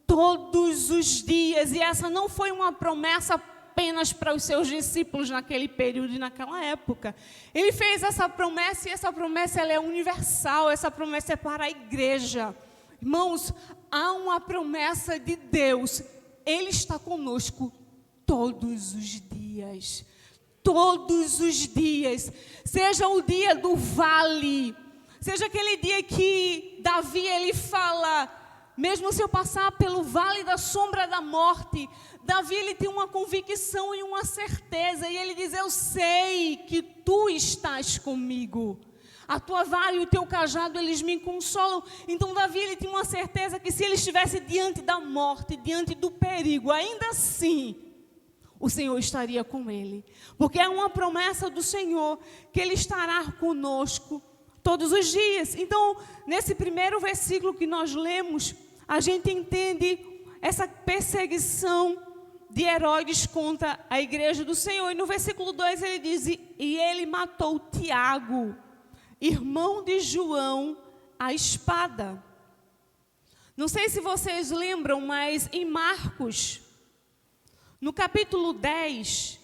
todos os dias. E essa não foi uma promessa apenas para os seus discípulos naquele período e naquela época. Ele fez essa promessa e essa promessa ela é universal, essa promessa é para a igreja. Irmãos, há uma promessa de Deus, ele está conosco todos os dias. Todos os dias, seja o dia do vale, seja aquele dia que Davi ele fala, mesmo se eu passar pelo vale da sombra da morte, Davi ele tem uma convicção e uma certeza, e ele diz, eu sei que tu estás comigo, a tua vara e o teu cajado eles me consolam. Então Davi ele tinha uma certeza que se ele estivesse diante da morte, diante do perigo, ainda assim o Senhor estaria com ele, porque é uma promessa do Senhor que ele estará conosco todos os dias. Então, nesse primeiro versículo que nós lemos, a gente entende essa perseguição de Herodes contra a igreja do Senhor. E no versículo 2 ele diz, e ele matou Tiago, irmão de João, a espada. Não sei se vocês lembram, mas em Marcos, no capítulo 10,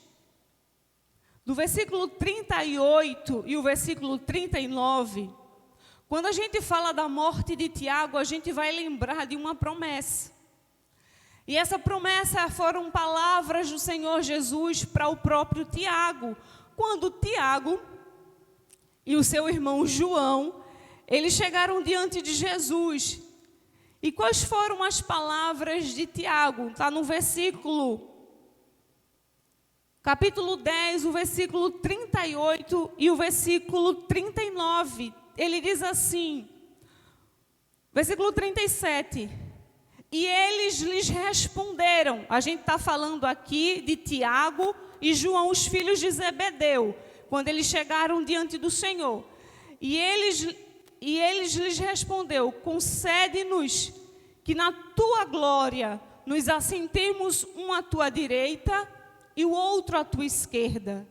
do versículo 38 e o versículo 39, quando a gente fala da morte de Tiago, a gente vai lembrar de uma promessa. E essa promessa foram palavras do Senhor Jesus para o próprio Tiago. Quando Tiago e o seu irmão João, eles chegaram diante de Jesus. E quais foram as palavras de Tiago? Está no capítulo 10, o versículo 38 e o versículo 39. Ele diz assim, versículo 37, e eles lhes responderam, a gente está falando aqui de Tiago e João, os filhos de Zebedeu, quando eles chegaram diante do Senhor, e eles lhes respondeu, concede-nos que na tua glória nos assentemos um à tua direita e o outro à tua esquerda.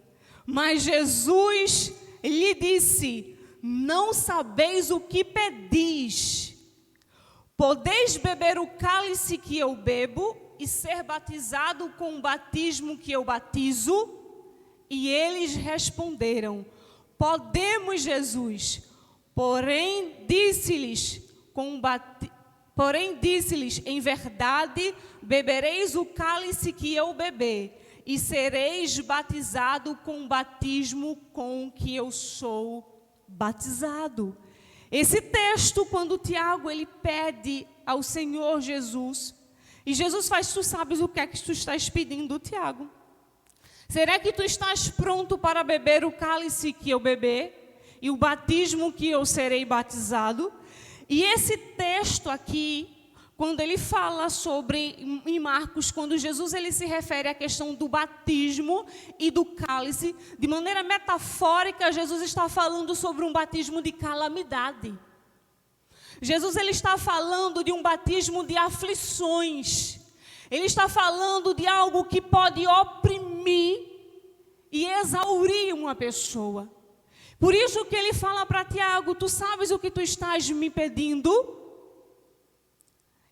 Mas Jesus lhe disse, não sabeis o que pedis. Podeis beber o cálice que eu bebo e ser batizado com o batismo que eu batizo? E eles responderam, podemos, Jesus. Porém disse-lhes, em verdade, bebereis o cálice que eu beber, e sereis batizado com o batismo com que eu sou batizado. Esse texto, quando Tiago ele pede ao Senhor Jesus, e Jesus faz, tu sabes o que é que tu estás pedindo, Tiago? Será que tu estás pronto para beber o cálice que eu beber, e o batismo que eu serei batizado? E esse texto aqui quando ele fala sobre, em Marcos, quando Jesus ele se refere à questão do batismo e do cálice, de maneira metafórica, Jesus está falando sobre um batismo de calamidade. Jesus ele está falando de um batismo de aflições. Ele está falando de algo que pode oprimir e exaurir uma pessoa. Por isso que ele fala para Tiago, tu sabes o que tu estás me pedindo?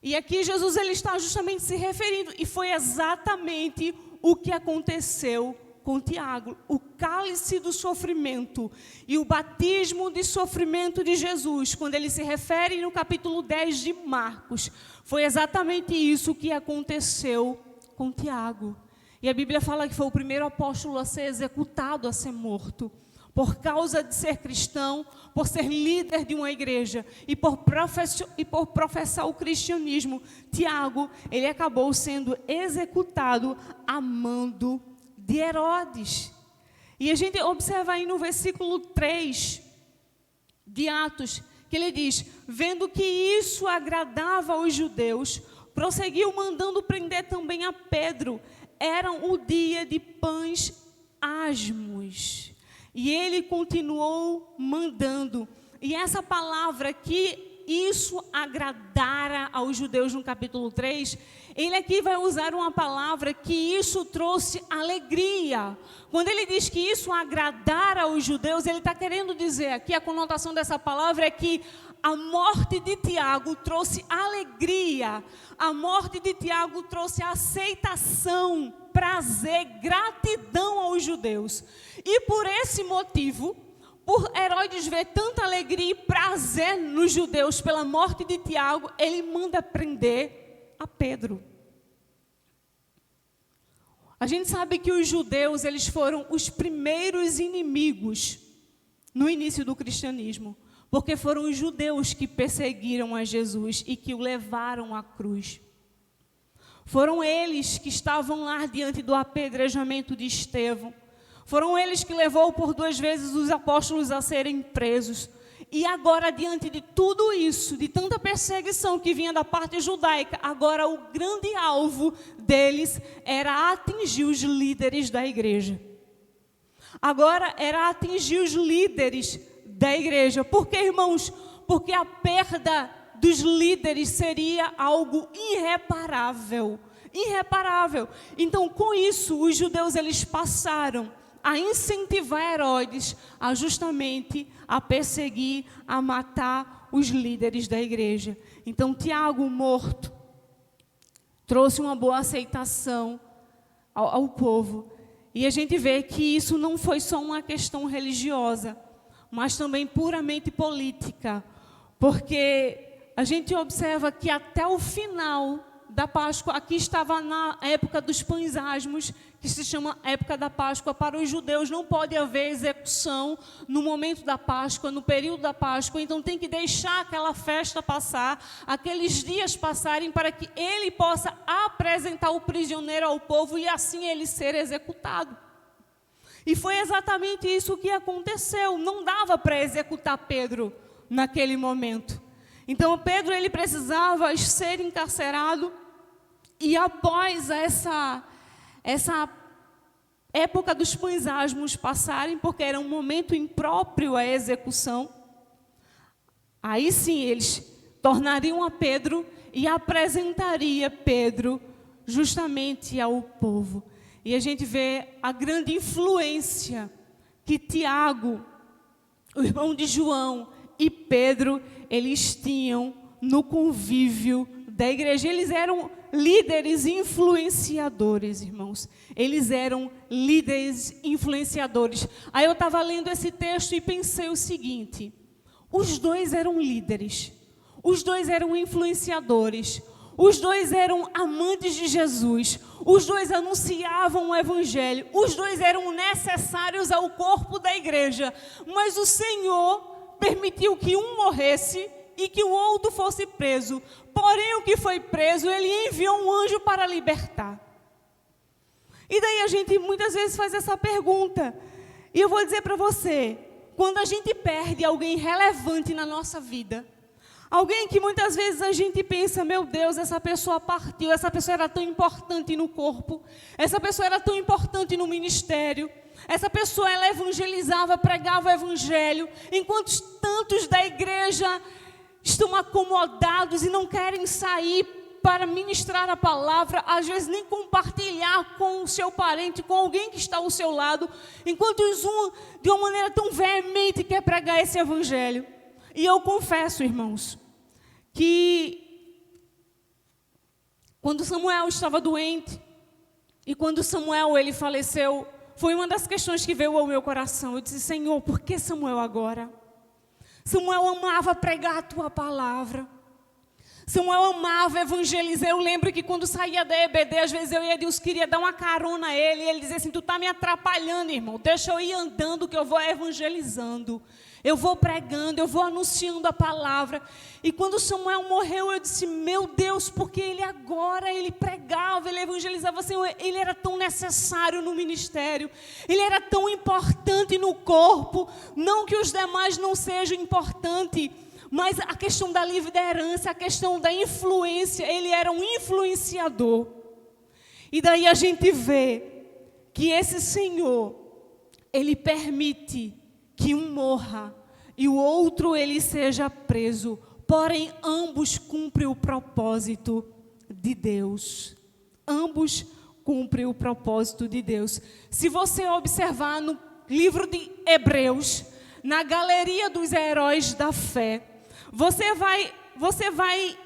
E aqui Jesus ele está justamente se referindo, e foi exatamente o que aconteceu com Tiago. O cálice do sofrimento e o batismo de sofrimento de Jesus, quando ele se refere no capítulo 10 de Marcos, foi exatamente isso que aconteceu com Tiago. E a Bíblia fala que foi o primeiro apóstolo a ser executado, a ser morto. Por causa de ser cristão, por ser líder de uma igreja e por professar o cristianismo, Tiago, ele acabou sendo executado a mando de Herodes. E a gente observa aí no versículo 3 de Atos, que ele diz, vendo que isso agradava aos judeus, prosseguiu mandando prender também a Pedro. Era o dia de pães asmos. E ele continuou mandando. E essa palavra que isso agradara aos judeus no capítulo 3, ele aqui vai usar uma palavra que isso trouxe alegria. Quando ele diz que isso agradara aos judeus, ele está querendo dizer aqui, a conotação dessa palavra é que a morte de Tiago trouxe alegria. A morte de Tiago trouxe aceitação, prazer, gratidão aos judeus. E por esse motivo, por Herodes ver tanta alegria e prazer nos judeus pela morte de Tiago, ele manda prender a Pedro. A gente sabe que os judeus, eles foram os primeiros inimigos no início do cristianismo, porque foram os judeus que perseguiram a Jesus e que o levaram à cruz. Foram eles que estavam lá diante do apedrejamento de Estevão. Foram eles que levou por 2 vezes os apóstolos a serem presos. E agora, diante de tudo isso, de tanta perseguição que vinha da parte judaica, agora o grande alvo deles era atingir os líderes da igreja. Agora era atingir os líderes da igreja. Por quê, irmãos? Porque a perda dos líderes seria algo irreparável. Irreparável. Então, com isso, os judeus eles passaram a incentivar Herodes a justamente a perseguir, a matar os líderes da igreja. Então, Tiago, morto, trouxe uma boa aceitação ao povo. E a gente vê que isso não foi só uma questão religiosa, mas também puramente política, porque a gente observa que até o final da Páscoa, aqui estava na época dos pães asmos, que se chama época da Páscoa. Para os judeus não pode haver execução no momento da Páscoa, no período da Páscoa, então tem que deixar aquela festa passar, aqueles dias passarem para que ele possa apresentar o prisioneiro ao povo e assim ele ser executado. E foi exatamente isso que aconteceu. Não dava para executar Pedro naquele momento. Então Pedro ele precisava ser encarcerado. E após essa época dos pães asmos passarem, porque era um momento impróprio à execução, aí sim eles tornariam a Pedro e apresentaria Pedro justamente ao povo. E a gente vê a grande influência que Tiago, o irmão de João, e Pedro, eles tinham no convívio da igreja. Eles eram líderes influenciadores, irmãos. Eles eram líderes influenciadores. Aí eu estava lendo esse texto e pensei o seguinte: os dois eram líderes, os dois eram influenciadores, os dois eram amantes de Jesus, os dois anunciavam o evangelho, os dois eram necessários ao corpo da igreja, mas o Senhor permitiu que um morresse e que o outro fosse preso. Porém, o que foi preso, ele enviou um anjo para libertar. E daí a gente muitas vezes faz essa pergunta. E eu vou dizer para você, quando a gente perde alguém relevante na nossa vida, Alguém que muitas vezes a gente pensa, meu Deus, essa pessoa partiu, essa pessoa era tão importante no corpo, essa pessoa era tão importante no ministério, essa pessoa ela evangelizava, pregava o evangelho, enquanto tantos da igreja estão acomodados e não querem sair para ministrar a palavra, às vezes nem compartilhar com o seu parente, com alguém que está ao seu lado, enquanto um, de uma maneira tão veemente, quer pregar esse evangelho. E eu confesso, irmãos, que quando Samuel estava doente, e quando Samuel ele faleceu, foi uma das questões que veio ao meu coração. Eu disse, Senhor, por que Samuel agora? Samuel amava pregar a tua palavra. Samuel amava evangelizar. Eu lembro que quando saía da EBD, às vezes eu e Deus queria dar uma carona a ele, e ele dizia assim, tu está me atrapalhando, irmão, deixa eu ir andando que eu vou evangelizando. Eu vou pregando, eu vou anunciando a palavra. E quando Samuel morreu, eu disse, meu Deus, porque ele pregava, ele evangelizava, Senhor, ele era tão necessário no ministério, ele era tão importante no corpo, não que os demais não sejam importantes, mas a questão da liderança, a questão da influência, ele era um influenciador. E daí a gente vê que esse Senhor, ele permite que um morra e o outro ele seja preso, porém ambos cumprem o propósito de Deus. Ambos cumprem o propósito de Deus. Se você observar no livro de Hebreus, na galeria dos heróis da fé, você vai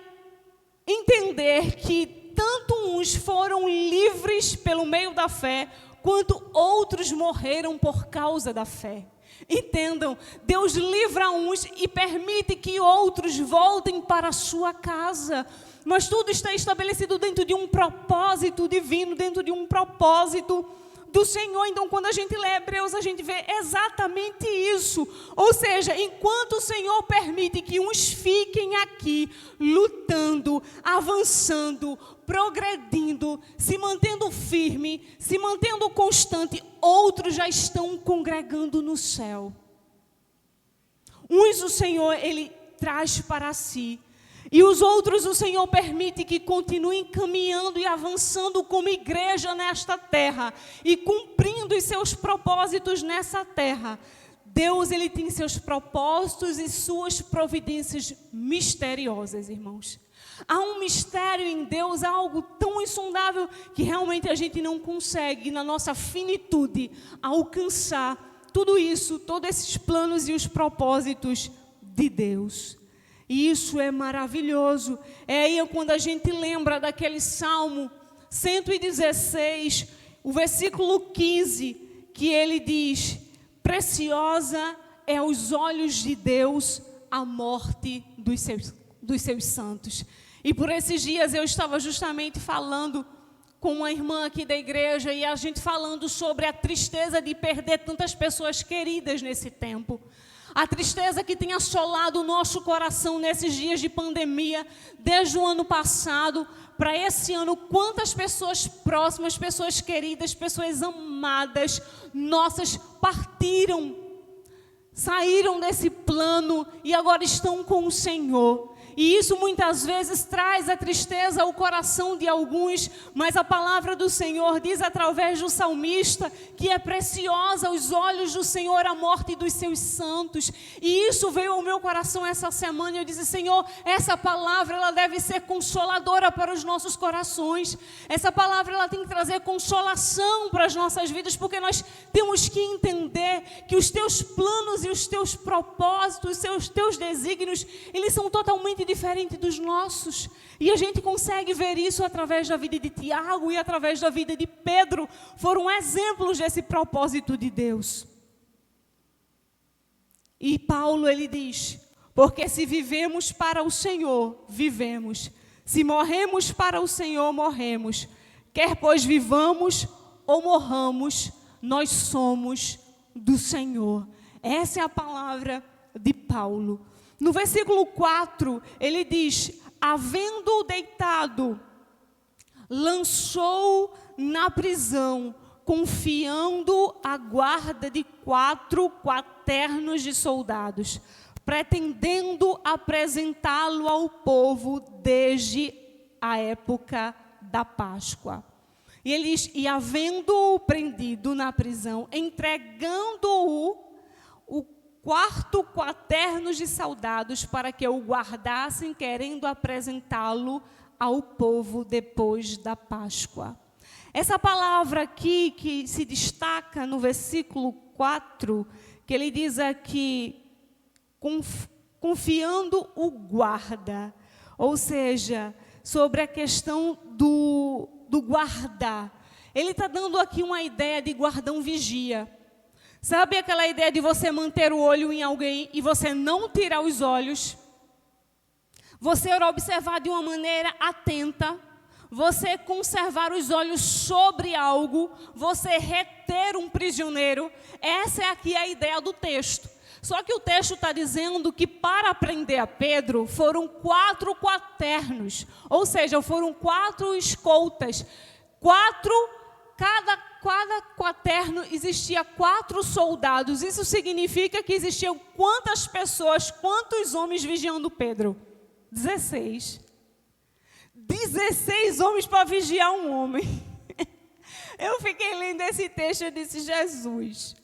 entender que tanto uns foram livres pelo meio da fé, quanto outros morreram por causa da fé. Entendam, Deus livra uns e permite que outros voltem para a sua casa. Mas tudo está estabelecido dentro de um propósito divino, dentro de um propósito do Senhor. Então, quando a gente lê Hebreus, a gente vê exatamente isso. Ou seja, enquanto o Senhor permite que uns fiquem aqui lutando, avançando, progredindo, se mantendo firme, se mantendo constante, outros já estão congregando no céu. Uns o Senhor, Ele traz para si, e os outros o Senhor permite que continuem caminhando e avançando como igreja nesta terra, e cumprindo os seus propósitos nessa terra. Deus, Ele tem seus propósitos e suas providências misteriosas, irmãos. Há um mistério em Deus, há algo tão insondável que realmente a gente não consegue, na nossa finitude, alcançar tudo isso, todos esses planos e os propósitos de Deus. E isso é maravilhoso. É aí quando a gente lembra daquele Salmo 116, o versículo 15, que ele diz, preciosa é aos olhos de Deus a morte dos seus santos. E por esses dias eu estava justamente falando com uma irmã aqui da igreja, e a gente falando sobre a tristeza de perder tantas pessoas queridas nesse tempo. A tristeza que tem assolado o nosso coração nesses dias de pandemia, desde o ano passado para esse ano. Quantas pessoas próximas, pessoas queridas, pessoas amadas, nossas partiram, saíram desse plano e agora estão com o Senhor. E isso muitas vezes traz a tristeza ao coração de alguns, mas a palavra do Senhor diz através do salmista que é preciosa aos olhos do Senhor a morte dos seus santos. E isso veio ao meu coração essa semana, e eu disse, Senhor, essa palavra ela deve ser consoladora para os nossos corações. Essa palavra ela tem que trazer consolação para as nossas vidas, porque nós temos que entender que os teus planos e os teus propósitos, os teus desígnios, eles são totalmente diferente dos nossos, e a gente consegue ver isso através da vida de Tiago e através da vida de Pedro. Foram exemplos desse propósito de Deus. E Paulo ele diz, porque se vivemos para o Senhor, vivemos, se morremos para o Senhor, morremos, quer pois vivamos ou morramos, nós somos do Senhor. Essa é a palavra de Paulo. No versículo 4, ele diz, havendo deitado, lançou na prisão, confiando a guarda de 4 quaternos de soldados, pretendendo apresentá-lo ao povo desde a época da Páscoa. E havendo-o prendido na prisão, entregando-o o quarto quaternos de soldados para que o guardassem, querendo apresentá-lo ao povo depois da Páscoa. Essa palavra aqui que se destaca no versículo 4, que ele diz aqui, confiando o guarda, ou seja, sobre a questão do guardar. Ele está dando aqui uma ideia de guardão vigia. Sabe aquela ideia de você manter o olho em alguém e você não tirar os olhos? Você observar de uma maneira atenta, você conservar os olhos sobre algo, você reter um prisioneiro. Essa é aqui a ideia do texto. Só que o texto está dizendo que para prender a Pedro foram 4 quaternos, ou seja, foram 4 escoltas. Cada quaterno existia 4 soldados. Isso significa que existiam quantas pessoas, quantos homens vigiando Pedro? 16. 16 homens para vigiar um homem. Eu fiquei lendo esse texto e disse, Jesus,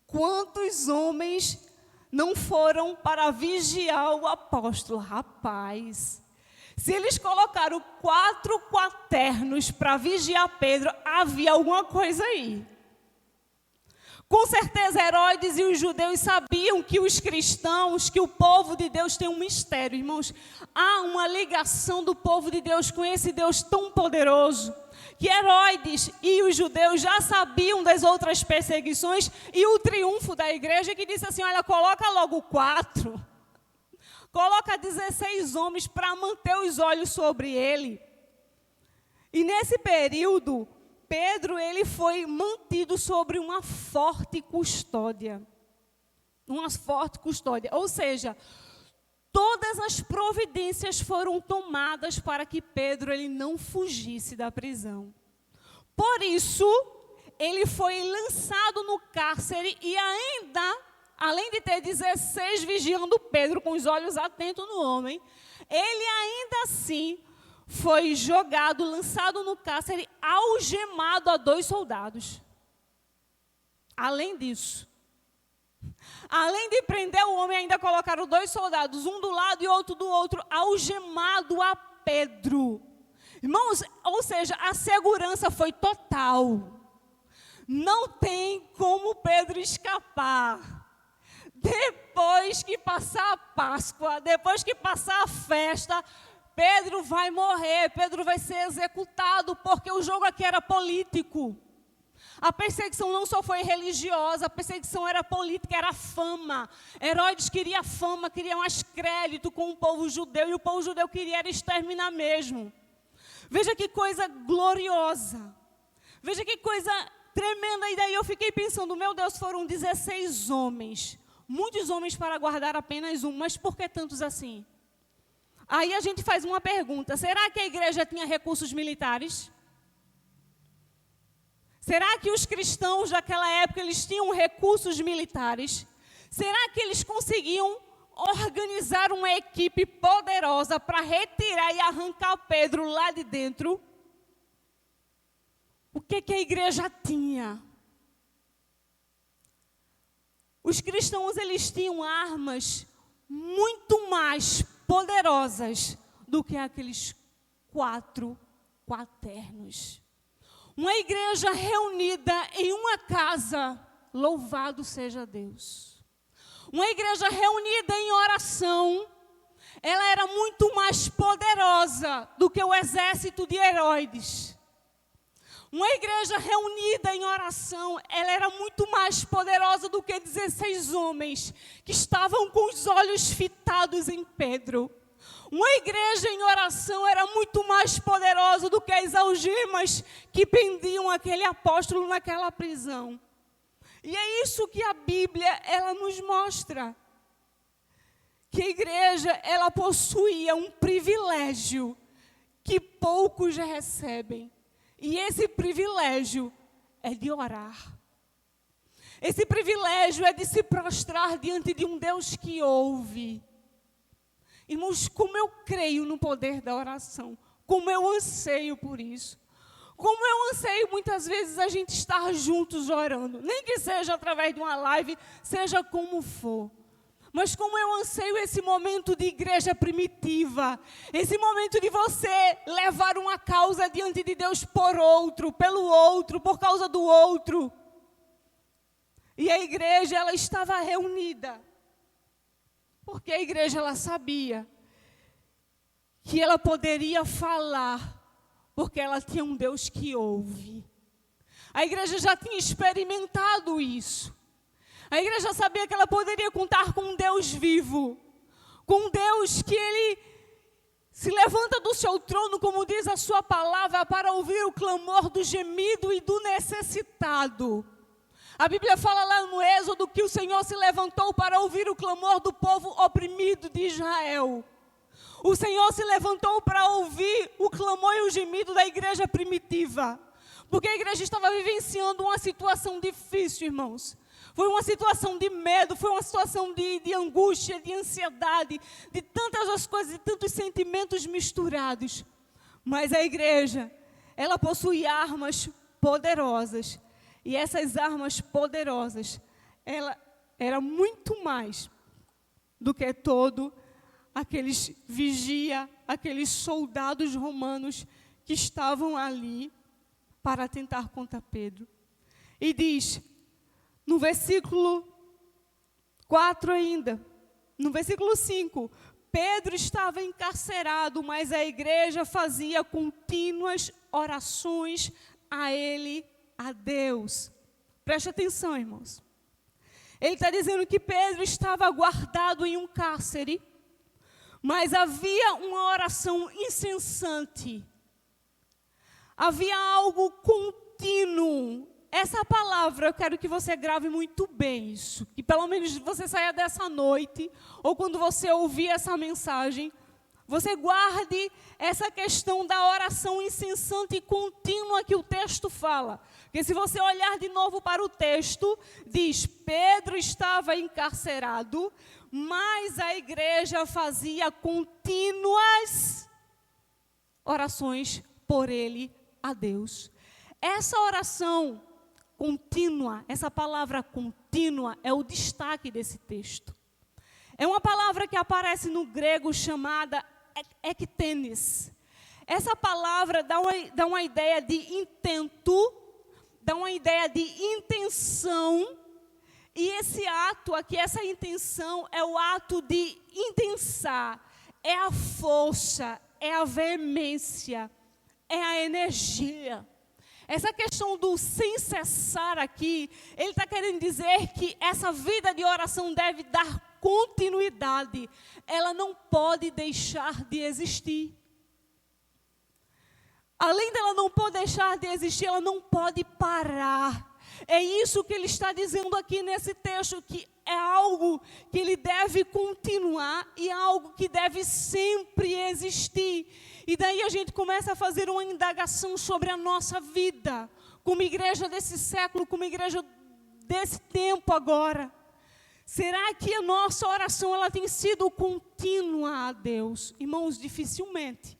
quantos homens não foram para vigiar o apóstolo? Rapaz, se eles colocaram 4 quaternos para vigiar Pedro, havia alguma coisa aí. Com certeza Herodes e os judeus sabiam que os cristãos, que o povo de Deus tem um mistério, irmãos. Há uma ligação do povo de Deus com esse Deus tão poderoso, que Herodes e os judeus já sabiam das outras perseguições e o triunfo da igreja, que disse assim, olha, coloca logo 4, coloca 16 homens para manter os olhos sobre ele. E nesse período, Pedro, ele foi mantido sobre uma forte custódia. Uma forte custódia. Ou seja, todas as providências foram tomadas para que Pedro ele não fugisse da prisão. Por isso, ele foi lançado no cárcere e ainda, além de ter 16 vigiando Pedro com os olhos atentos no homem, ele ainda assim foi jogado, lançado no cárcere, algemado a 2 soldados. Além disso, além de prender o homem, ainda colocaram 2 soldados, um do lado e outro do outro, algemado a Pedro. Irmãos, ou seja, a segurança foi total. Não tem como Pedro escapar. Depois que passar a Páscoa, depois que passar a festa, Pedro vai morrer, Pedro vai ser executado, porque o jogo aqui era político. A perseguição não só foi religiosa, a perseguição era política, era fama. Herodes queria fama, queria mais crédito com o povo judeu, e o povo judeu queria era exterminar mesmo. Veja que coisa gloriosa, veja que coisa tremenda. E daí eu fiquei pensando, meu Deus, foram 16 homens, muitos homens para guardar apenas um, mas por que tantos assim? Aí a gente faz uma pergunta, será que a igreja tinha recursos militares? Será que os cristãos daquela época, eles tinham recursos militares? Será que eles conseguiam organizar uma equipe poderosa para retirar e arrancar Pedro lá de dentro? O que a igreja tinha? Os cristãos, eles tinham armas muito mais poderosas do que aqueles 4 quaternos. Uma igreja reunida em uma casa, louvado seja Deus. Uma igreja reunida em oração, ela era muito mais poderosa do que o exército de Herodes. Uma igreja reunida em oração, ela era muito mais poderosa do que 16 homens que estavam com os olhos fitados em Pedro. Uma igreja em oração era muito mais poderosa do que as algemas que prendiam aquele apóstolo naquela prisão. E é isso que a Bíblia ela nos mostra. Que a igreja ela possuía um privilégio que poucos recebem. E esse privilégio é de orar. Esse privilégio é de se prostrar diante de um Deus que ouve. Irmãos, como eu creio no poder da oração, como eu anseio por isso. Como eu anseio muitas vezes a gente estar juntos orando, nem que seja através de uma live, seja como for. Mas como eu anseio esse momento de igreja primitiva, esse momento de você levar uma causa diante de Deus por outro, pelo outro, por causa do outro. E a igreja, ela estava reunida, porque a igreja, ela sabia que ela poderia falar, porque ela tinha um Deus que ouve. A igreja já tinha experimentado isso. A igreja sabia que ela poderia contar com um Deus vivo, com um Deus que Ele se levanta do seu trono, como diz a sua palavra, para ouvir o clamor do gemido e do necessitado. A Bíblia fala lá no Êxodo que o Senhor se levantou para ouvir o clamor do povo oprimido de Israel. O Senhor se levantou para ouvir o clamor e o gemido da igreja primitiva. Porque a igreja estava vivenciando uma situação difícil, irmãos. Foi uma situação de medo, foi uma situação de angústia, de ansiedade, de tantas as coisas, de tantos sentimentos misturados. Mas a igreja, ela possui armas poderosas. E essas armas poderosas, ela era muito mais do que todo aqueles vigia, aqueles soldados romanos que estavam ali para tentar contra Pedro. E diz, no versículo 4 ainda, no versículo 5, Pedro estava encarcerado, mas a igreja fazia contínuas orações a ele, a Deus. Preste atenção, irmãos. Ele está dizendo que Pedro estava guardado em um cárcere, mas havia uma oração incessante. Havia algo contínuo. Essa palavra, eu quero que você grave muito bem isso. Que pelo menos você saia dessa noite, ou quando você ouvir essa mensagem, você guarde essa questão da oração incessante e contínua que o texto fala. Porque se você olhar de novo para o texto, diz, Pedro estava encarcerado, mas a igreja fazia contínuas orações por ele a Deus. Essa oração contínua, essa palavra contínua é o destaque desse texto. É uma palavra que aparece no grego chamada ektenes. Essa palavra dá uma ideia de intento, dá uma ideia de intenção. E esse ato aqui, essa intenção, é o ato de intensar, é a força, é a veemência, é a energia. Essa questão do sem cessar aqui, ele está querendo dizer que essa vida de oração deve dar continuidade. Ela não pode deixar de existir. Além dela não poder deixar de existir, ela não pode parar. É isso que ele está dizendo aqui nesse texto, que é algo que ele deve continuar e é algo que deve sempre existir. E daí a gente começa a fazer uma indagação sobre a nossa vida, como igreja desse século, como igreja desse tempo agora. Será que a nossa oração ela tem sido contínua a Deus? Irmãos, dificilmente.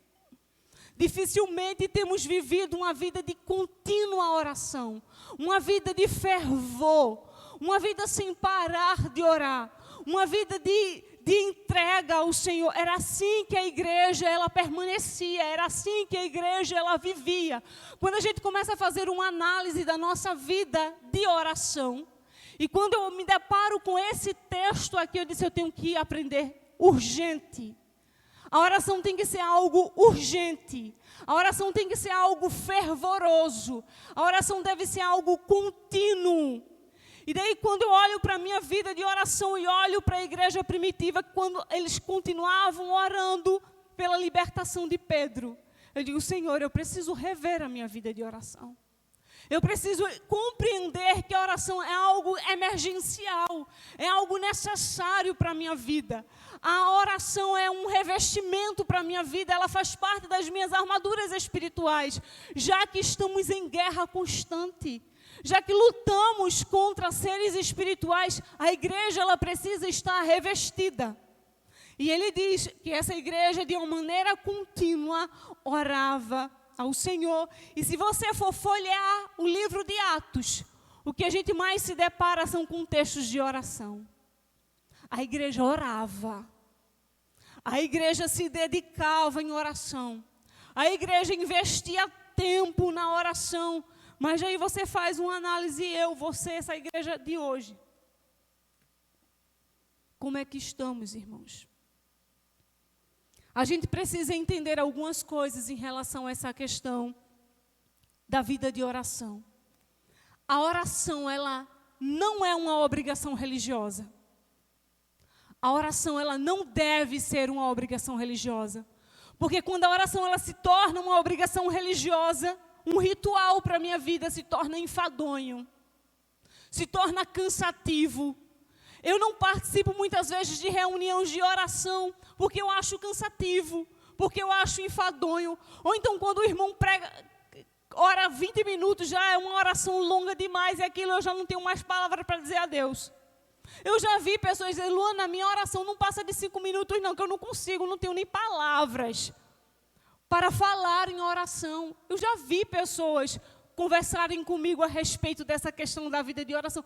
Dificilmente temos vivido uma vida de contínua oração, uma vida de fervor, uma vida sem parar de orar, uma vida de entrega ao Senhor. Era assim que a igreja ela permanecia, era assim que a igreja ela vivia. Quando a gente começa a fazer uma análise da nossa vida de oração, e quando eu me deparo com esse texto aqui, eu disse, eu tenho que aprender urgente. A oração tem que ser algo urgente. A oração tem que ser algo fervoroso. A oração deve ser algo contínuo. E daí, quando eu olho para a minha vida de oração e olho para a igreja primitiva, quando eles continuavam orando pela libertação de Pedro, eu digo, Senhor, eu preciso rever a minha vida de oração. Eu preciso compreender que a oração é algo emergencial, é algo necessário para a minha vida. A oração é um revestimento para a minha vida, ela faz parte das minhas armaduras espirituais, já que estamos em guerra constante. Já que lutamos contra seres espirituais, a igreja ela precisa estar revestida. E ele diz que essa igreja, de uma maneira contínua, orava ao Senhor. E se você for folhear o livro de Atos, o que a gente mais se depara são com textos de oração. A igreja orava. A igreja se dedicava em oração. A igreja investia tempo na oração. Mas aí você faz uma análise, você, essa igreja de hoje. Como é que estamos, irmãos? A gente precisa entender algumas coisas em relação a essa questão da vida de oração. A oração, ela não é uma obrigação religiosa. A oração, ela não deve ser uma obrigação religiosa. Porque quando a oração ela se torna uma obrigação religiosa, um ritual para a minha vida se torna enfadonho, se torna cansativo. Eu não participo muitas vezes de reuniões de oração, porque eu acho cansativo, porque eu acho enfadonho. Ou então quando o irmão prega, ora 20 minutos, já é uma oração longa demais, e aquilo eu já não tenho mais palavras para dizer a Deus. Eu já vi pessoas dizer, Luana, minha oração não passa de 5 minutos não, que eu não consigo, não tenho nem palavras para falar em oração. Eu já vi pessoas conversarem comigo a respeito dessa questão da vida de oração.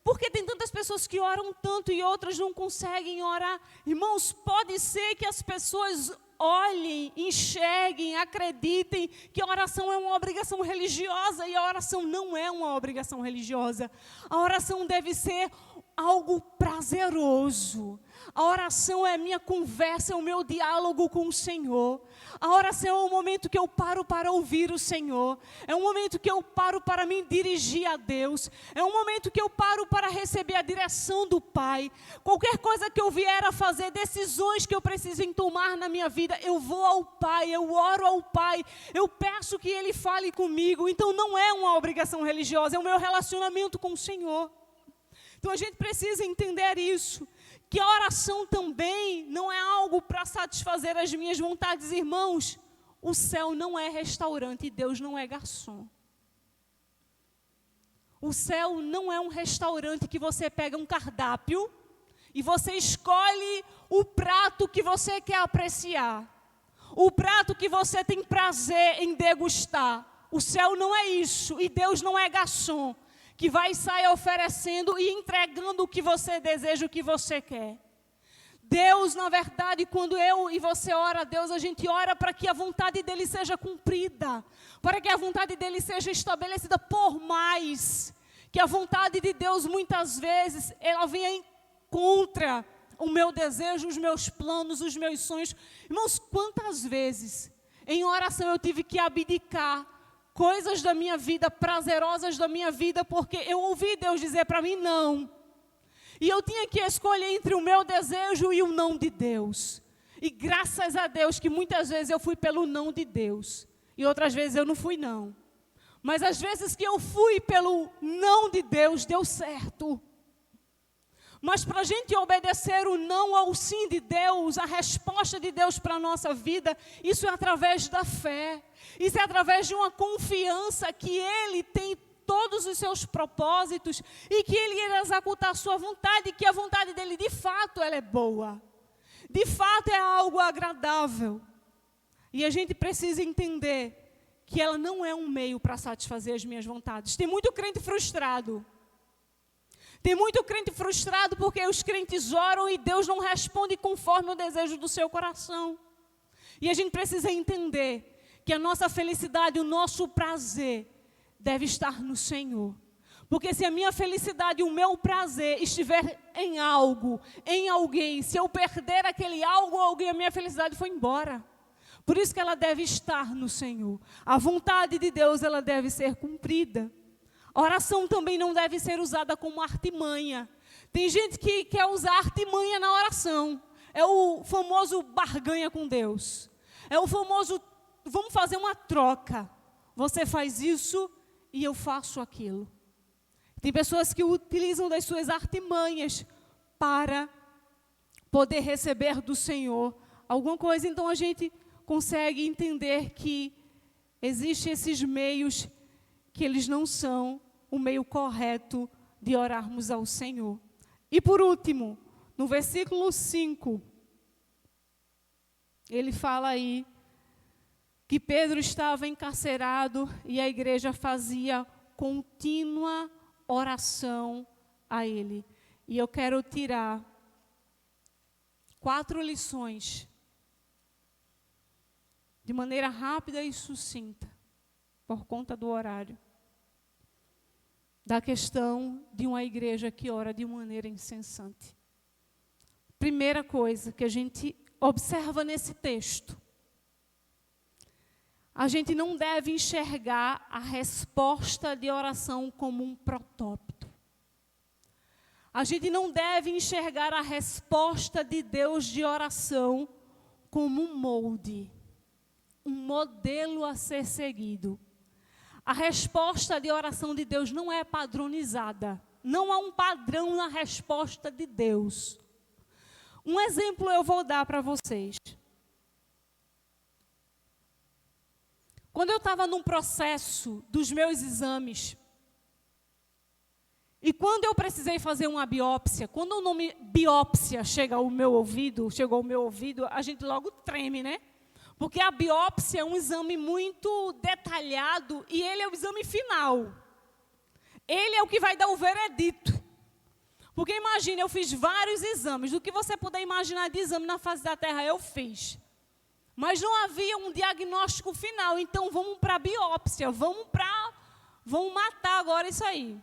Porque tem tantas pessoas que oram tanto e outras não conseguem orar. Irmãos, pode ser que as pessoas olhem, enxerguem, acreditem que a oração é uma obrigação religiosa, e a oração não é uma obrigação religiosa. A oração deve ser algo prazeroso. A oração é a minha conversa, é o meu diálogo com o Senhor. A oração é o momento que eu paro para ouvir o Senhor. É um momento que eu paro para me dirigir a Deus. É um momento que eu paro para receber a direção do Pai. Qualquer coisa que eu vier a fazer, decisões que eu preciso tomar na minha vida, eu vou ao Pai, eu oro ao Pai, eu peço que Ele fale comigo. Então não é uma obrigação religiosa, é o meu relacionamento com o Senhor. Então a gente precisa entender isso. Que a oração também não é algo para satisfazer as minhas vontades, irmãos. O céu não é restaurante e Deus não é garçom. O céu não é um restaurante que você pega um cardápio e você escolhe o prato que você quer apreciar. O prato que você tem prazer em degustar. O céu não é isso e Deus não é garçom, que vai sair oferecendo e entregando o que você deseja, o que você quer. Deus, na verdade, quando eu e você ora a Deus, a gente ora para que a vontade dEle seja cumprida, para que a vontade dEle seja estabelecida por mais. Que a vontade de Deus, muitas vezes, ela venha contra o meu desejo, os meus planos, os meus sonhos. Irmãos, quantas vezes em oração eu tive que abdicar coisas da minha vida, prazerosas da minha vida, porque eu ouvi Deus dizer para mim não. E eu tinha que escolher entre o meu desejo e o não de Deus. E graças a Deus que muitas vezes eu fui pelo não de Deus. E outras vezes eu não fui não. Mas as vezes que eu fui pelo não de Deus, deu certo. Mas para a gente obedecer o não ao sim de Deus, a resposta de Deus para a nossa vida, isso é através da fé. Isso é através de uma confiança que Ele tem todos os seus propósitos e que Ele irá executar a sua vontade, e que a vontade dEle, de fato, ela é boa. De fato, é algo agradável. E a gente precisa entender que ela não é um meio para satisfazer as minhas vontades. Tem muito crente frustrado. Tem muito crente frustrado porque os crentes oram e Deus não responde conforme o desejo do seu coração. E a gente precisa entender que a nossa felicidade, o nosso prazer deve estar no Senhor. Porque se a minha felicidade e o meu prazer estiver em algo, em alguém, se eu perder aquele algo ou alguém, a minha felicidade foi embora. Por isso que ela deve estar no Senhor. A vontade de Deus, ela deve ser cumprida. A oração também não deve ser usada como artimanha. Tem gente que quer usar artimanha na oração. É o famoso barganha com Deus. É o famoso, vamos fazer uma troca. Você faz isso e eu faço aquilo. Tem pessoas que utilizam das suas artimanhas para poder receber do Senhor alguma coisa. Então a gente consegue entender que existem esses meios que eles não são o meio correto de orarmos ao Senhor. E por último, no versículo 5, ele fala aí que Pedro estava encarcerado e a igreja fazia contínua oração a ele. E eu quero tirar 4 lições, de maneira rápida e sucinta, por conta do horário, da questão de uma igreja que ora de maneira incessante. Primeira coisa que a gente observa nesse texto: a gente não deve enxergar a resposta de oração como um protótipo. A gente não deve enxergar a resposta de Deus de oração como um molde, um modelo a ser seguido. A resposta de oração de Deus não é padronizada. Não há um padrão na resposta de Deus. Um exemplo eu vou dar para vocês. Quando eu estava num processo dos meus exames, e quando eu precisei fazer uma biópsia, quando o nome biópsia chegou ao meu ouvido, a gente logo treme, né? Porque a biópsia é um exame muito detalhado e ele é o exame final. Ele é o que vai dar o veredito. Porque imagine, eu fiz vários exames, do que você puder imaginar de exame na face da terra, eu fiz. Mas não havia um diagnóstico final, então vamos para a biópsia, vamos matar agora isso aí.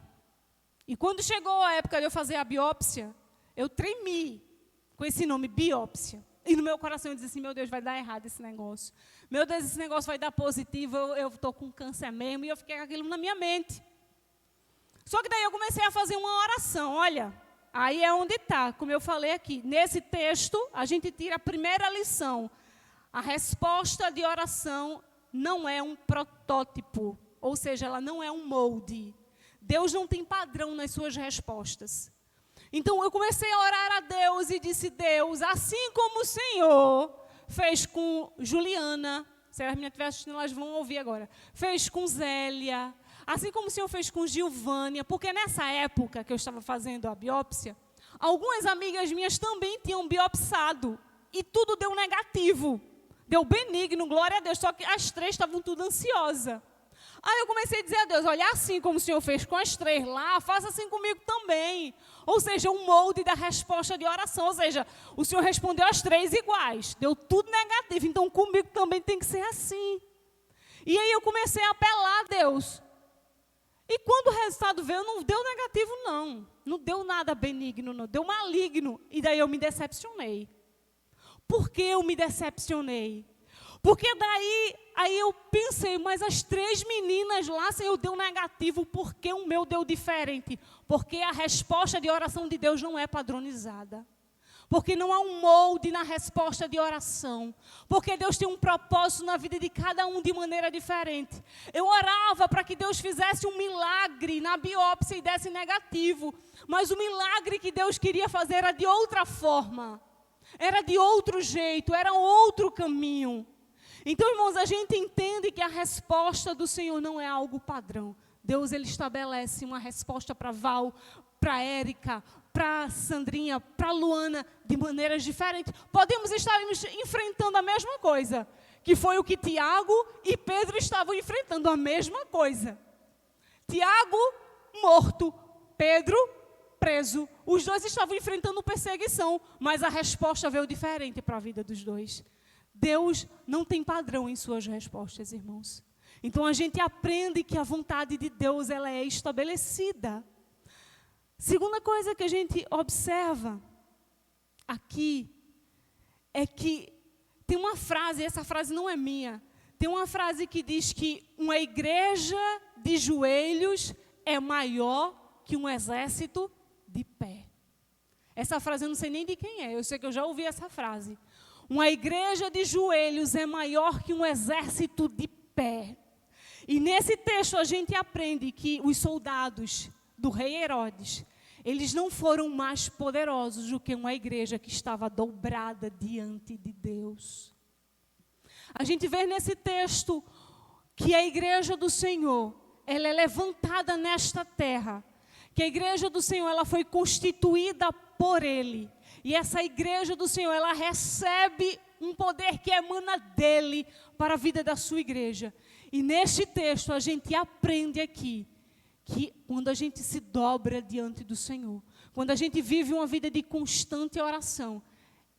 E quando chegou a época de eu fazer a biópsia, eu tremi com esse nome, biópsia. E no meu coração eu disse assim, meu Deus, vai dar errado esse negócio. Meu Deus, esse negócio vai dar positivo, eu estou com câncer mesmo, e eu fiquei com aquilo na minha mente. Só que daí eu comecei a fazer uma oração, olha, aí é onde está, como eu falei aqui. Nesse texto, a gente tira a primeira lição. A resposta de oração não é um protótipo, ou seja, ela não é um molde. Deus não tem padrão nas suas respostas. Então eu comecei a orar a Deus e disse, Deus, assim como o Senhor fez com Juliana, se as meninas estiverem assistindo, elas vão ouvir agora, fez com Zélia, assim como o Senhor fez com Gilvânia, porque nessa época que eu estava fazendo a biópsia, algumas amigas minhas também tinham biopsado e tudo deu negativo, deu benigno, glória a Deus, só que as 3 estavam tudo ansiosas. Aí eu comecei a dizer a Deus, olha, assim como o Senhor fez com as 3 lá, faça assim comigo também. Ou seja, um molde da resposta de oração. Ou seja, o Senhor respondeu as 3 iguais, deu tudo negativo, então comigo também tem que ser assim. E aí eu comecei a apelar a Deus. E quando o resultado veio, não deu negativo não. Não deu nada benigno, não, deu maligno. E daí eu me decepcionei. Por que eu me decepcionei? Porque daí, aí eu pensei, mas as 3 meninas lá, Senhor, deu negativo, por que o meu deu diferente? Porque a resposta de oração de Deus não é padronizada. Porque não há um molde na resposta de oração. Porque Deus tem um propósito na vida de cada um de maneira diferente. Eu orava para que Deus fizesse um milagre na biópsia e desse negativo. Mas o milagre que Deus queria fazer era de outra forma. Era de outro jeito, era outro caminho. Então, irmãos, a gente entende que a resposta do Senhor não é algo padrão. Deus, Ele estabelece uma resposta para Val, para Érica, para Sandrinha, para Luana, de maneiras diferentes. Podemos estar enfrentando a mesma coisa, que foi o que Tiago e Pedro estavam enfrentando, a mesma coisa. Tiago, morto, Pedro, preso. Os 2 estavam enfrentando perseguição, mas a resposta veio diferente para a vida dos 2. Deus não tem padrão em suas respostas, irmãos. Então a gente aprende que a vontade de Deus ela é estabelecida. Segunda coisa que a gente observa aqui é que tem uma frase, essa frase não é minha, tem uma frase que diz que uma igreja de joelhos é maior que um exército de pé. Essa frase eu não sei nem de quem é, eu sei que eu já ouvi essa frase. Uma igreja de joelhos é maior que um exército de pé. E nesse texto a gente aprende que os soldados do rei Herodes, eles não foram mais poderosos do que uma igreja que estava dobrada diante de Deus. A gente vê nesse texto que a igreja do Senhor, ela é levantada nesta terra, que a igreja do Senhor, ela foi constituída por Ele. E essa igreja do Senhor, ela recebe um poder que emana dele para a vida da sua igreja. E neste texto a gente aprende aqui que quando a gente se dobra diante do Senhor, quando a gente vive uma vida de constante oração,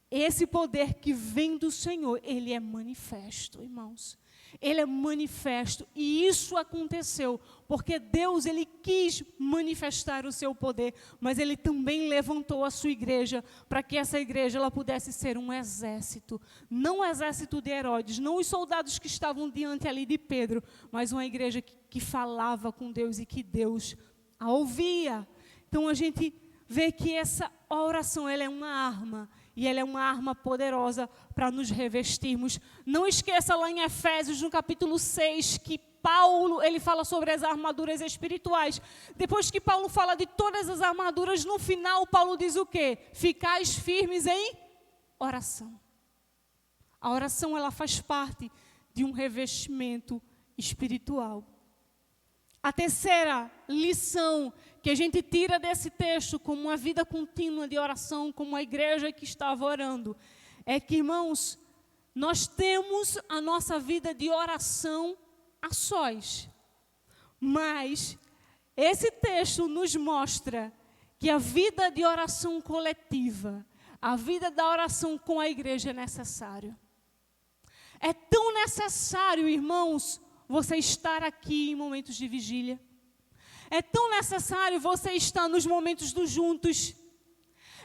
esse poder que vem do Senhor, ele é manifesto, irmãos. Ele é manifesto, e isso aconteceu porque Deus, ele quis manifestar o seu poder, mas ele também levantou a sua igreja para que essa igreja ela pudesse ser um exército, não um exército de Herodes, não os soldados que estavam diante ali de Pedro, mas uma igreja que falava com Deus e que Deus a ouvia. Então a gente vê que essa oração, ela é uma arma, e ela é uma arma poderosa para nos revestirmos. Não esqueça lá em Efésios, no capítulo 6, que Paulo, ele fala sobre as armaduras espirituais. Depois que Paulo fala de todas as armaduras, no final Paulo diz o quê? Ficais firmes em oração. A oração, ela faz parte de um revestimento espiritual. A terceira lição que a gente tira desse texto, como uma vida contínua de oração, como a igreja que estava orando, é que, irmãos, nós temos a nossa vida de oração a sós. Mas esse texto nos mostra que a vida de oração coletiva, a vida da oração com a igreja é necessário. É tão necessário, irmãos, você estar aqui em momentos de vigília. É tão necessário você estar nos momentos dos juntos.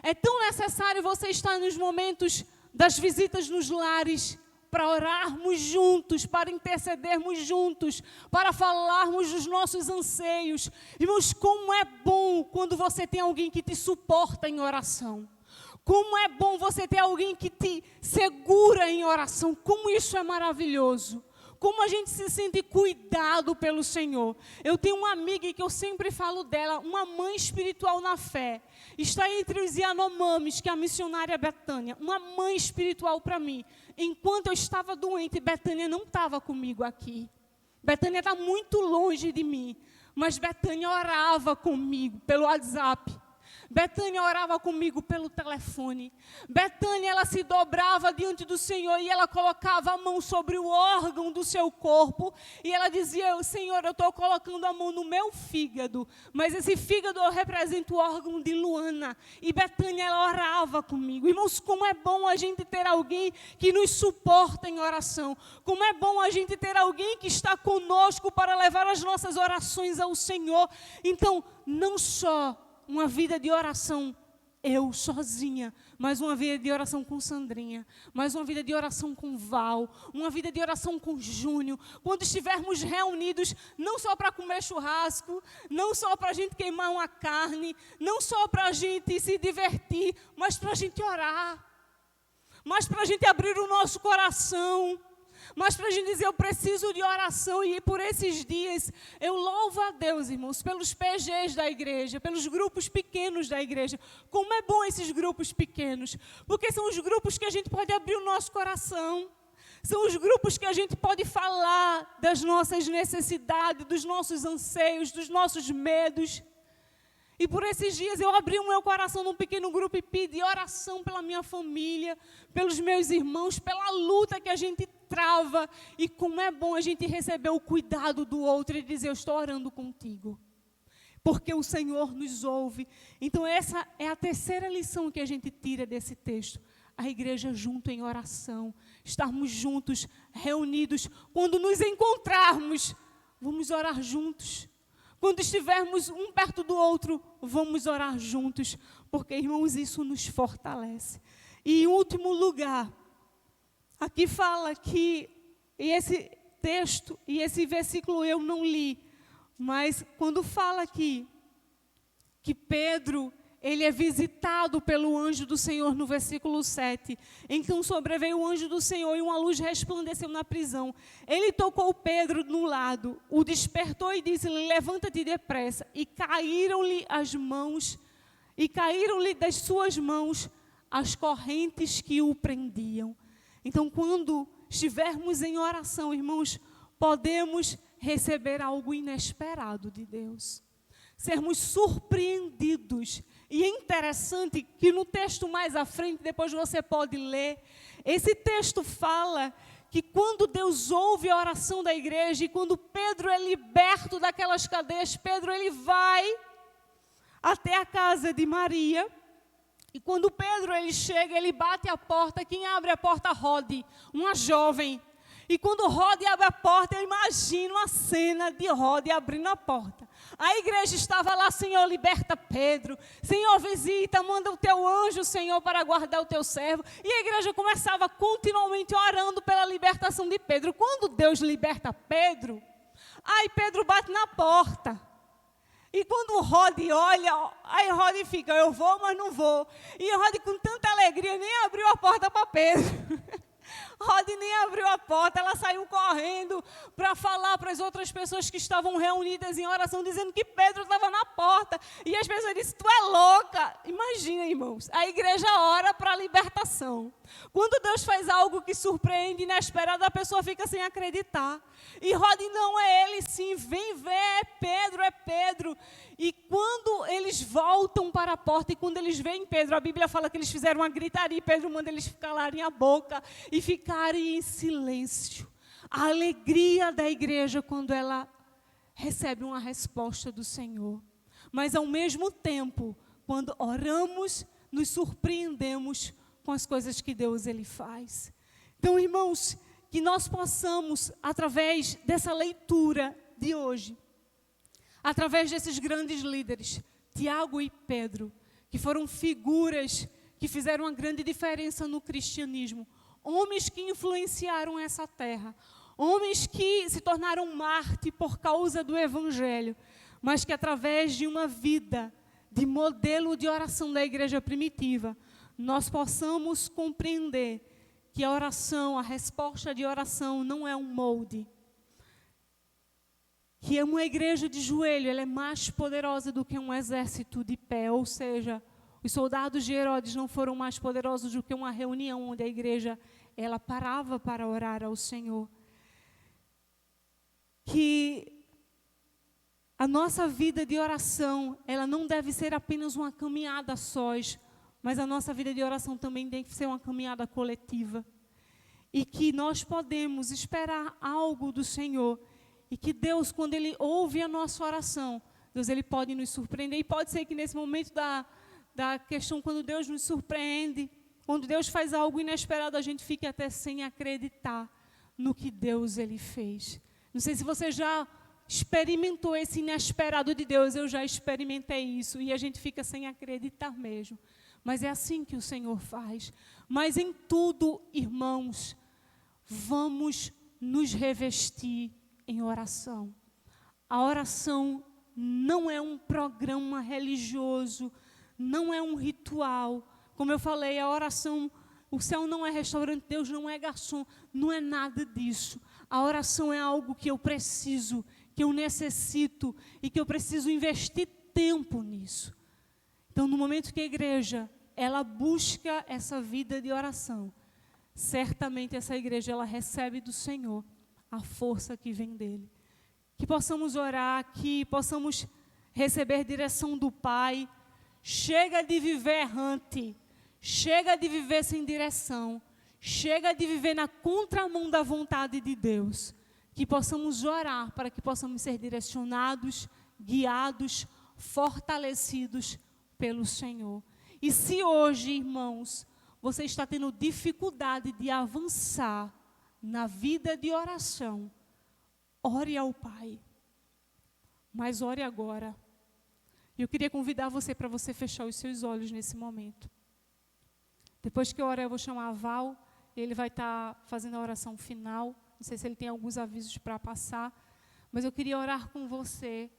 É tão necessário você estar nos momentos das visitas nos lares, para orarmos juntos, para intercedermos juntos, para falarmos dos nossos anseios. Irmãos, como é bom quando você tem alguém que te suporta em oração. Como é bom você ter alguém que te segura em oração. Como isso é maravilhoso. Como a gente se sente cuidado pelo Senhor. Eu tenho uma amiga que eu sempre falo dela, uma mãe espiritual na fé. Está entre os Yanomamis, que é a missionária Betânia. Uma mãe espiritual para mim. Enquanto eu estava doente, Betânia não estava comigo aqui. Betânia está muito longe de mim. Mas Betânia orava comigo pelo WhatsApp. Betânia orava comigo pelo telefone. Betânia, ela se dobrava diante do Senhor e ela colocava a mão sobre o órgão do seu corpo. E ela dizia, Senhor, eu estou colocando a mão no meu fígado. Mas esse fígado eu represento o órgão de Luana. E Betânia, ela orava comigo. Irmãos, como é bom a gente ter alguém que nos suporta em oração. Como é bom a gente ter alguém que está conosco para levar as nossas orações ao Senhor. Então, não só uma vida de oração, eu sozinha, mas uma vida de oração com Sandrinha, mas uma vida de oração com Val, uma vida de oração com Júnior, quando estivermos reunidos, não só para comer churrasco, não só para a gente queimar uma carne, não só para a gente se divertir, mas para a gente orar, mas para a gente abrir o nosso coração, mas para a gente dizer, eu preciso de oração. E por esses dias, eu louvo a Deus, irmãos, pelos PGs da igreja, pelos grupos pequenos da igreja. Como é bom esses grupos pequenos, porque são os grupos que a gente pode abrir o nosso coração. São os grupos que a gente pode falar das nossas necessidades, dos nossos anseios, dos nossos medos. E por esses dias eu abri o meu coração num pequeno grupo e pedi oração pela minha família, pelos meus irmãos, pela luta que a gente trava. E como é bom a gente receber o cuidado do outro e dizer, eu estou orando contigo. Porque o Senhor nos ouve. Então essa é a terceira lição que a gente tira desse texto. A igreja junto em oração, estarmos juntos, reunidos. Quando nos encontrarmos, vamos orar juntos. Quando estivermos um perto do outro, vamos orar juntos, porque, irmãos, isso nos fortalece. E em último lugar, aqui fala que, e esse texto e esse versículo eu não li, mas quando fala aqui que Pedro, ele é visitado pelo anjo do Senhor no versículo 7. Então sobreveio o anjo do Senhor e uma luz resplandeceu na prisão. Ele tocou Pedro no lado, o despertou e disse, levanta-te depressa. E caíram-lhe das suas mãos as correntes que o prendiam. Então quando estivermos em oração, irmãos, podemos receber algo inesperado de Deus, sermos surpreendidos. E é interessante que no texto mais à frente, depois você pode ler, esse texto fala que quando Deus ouve a oração da igreja e quando Pedro é liberto daquelas cadeias, Pedro ele vai até a casa de Maria. E quando Pedro ele chega, ele bate a porta. Quem abre a porta? Rode, uma jovem. E quando Rode abre a porta, eu imagino a cena de Rode abrindo a porta. A igreja estava lá: Senhor, liberta Pedro. Senhor, visita, manda o teu anjo, Senhor, para guardar o teu servo. E a igreja começava continuamente orando pela libertação de Pedro. Quando Deus liberta Pedro, aí Pedro bate na porta. E quando o Rode olha, aí Rode fica: eu vou, mas não vou. E Rode, com tanta alegria, nem abriu a porta para Pedro. Rode nem abriu a porta, ela saiu correndo para falar para as outras pessoas que estavam reunidas em oração, dizendo que Pedro estava na porta. E as pessoas disseram: tu é louca. Imagina, irmãos, a igreja ora para a libertação. Quando Deus faz algo que surpreende, inesperado, a pessoa fica sem acreditar. E Rode: não, é ele sim, vem ver, é Pedro, é Pedro. E quando eles voltam para a porta, e quando eles veem Pedro, a Bíblia fala que eles fizeram uma gritaria, e Pedro manda eles calarem a boca e ficarem em silêncio. A alegria da igreja quando ela recebe uma resposta do Senhor. Mas ao mesmo tempo, quando oramos, nos surpreendemos com as coisas que Deus ele faz. Então, irmãos, que nós possamos, através dessa leitura de hoje, através desses grandes líderes, Tiago e Pedro, que foram figuras que fizeram uma grande diferença no cristianismo, homens que influenciaram essa terra, homens que se tornaram mártires por causa do evangelho, mas que através de uma vida de modelo de oração da igreja primitiva, nós possamos compreender que a oração, a resposta de oração não é um molde, que é uma igreja de joelho, ela é mais poderosa do que um exército de pé, ou seja, os soldados de Herodes não foram mais poderosos do que uma reunião onde a igreja, ela parava para orar ao Senhor. Que a nossa vida de oração, ela não deve ser apenas uma caminhada sós, mas a nossa vida de oração também tem que ser uma caminhada coletiva. E que nós podemos esperar algo do Senhor. E que Deus, quando Ele ouve a nossa oração, Deus Ele pode nos surpreender. E pode ser que nesse momento da questão, quando Deus nos surpreende, quando Deus faz algo inesperado, a gente fique até sem acreditar no que Deus Ele fez. Não sei se você já experimentou esse inesperado de Deus, eu já experimentei isso. E a gente fica sem acreditar mesmo. Mas é assim que o Senhor faz. Mas em tudo, irmãos, vamos nos revestir em oração. A oração não é um programa religioso, não é um ritual. Como eu falei, a oração, o céu não é restaurante, Deus não é garçom, não é nada disso. A oração é algo que eu preciso, que eu necessito e que eu preciso investir tempo nisso. Então, no momento que a igreja, ela busca essa vida de oração, certamente essa igreja, ela recebe do Senhor a força que vem dele. Que possamos orar, que possamos receber direção do Pai. Chega de viver errante, chega de viver sem direção, chega de viver na contramão da vontade de Deus. Que possamos orar para que possamos ser direcionados, guiados, fortalecidos pelo Senhor. E se hoje, irmãos, você está tendo dificuldade de avançar na vida de oração, ore ao Pai. Mas ore agora. Eu queria convidar você para você fechar os seus olhos nesse momento. Depois que eu orar, eu vou chamar a Val. Ele vai estar fazendo a oração final. Não sei se ele tem alguns avisos para passar. Mas eu queria orar com você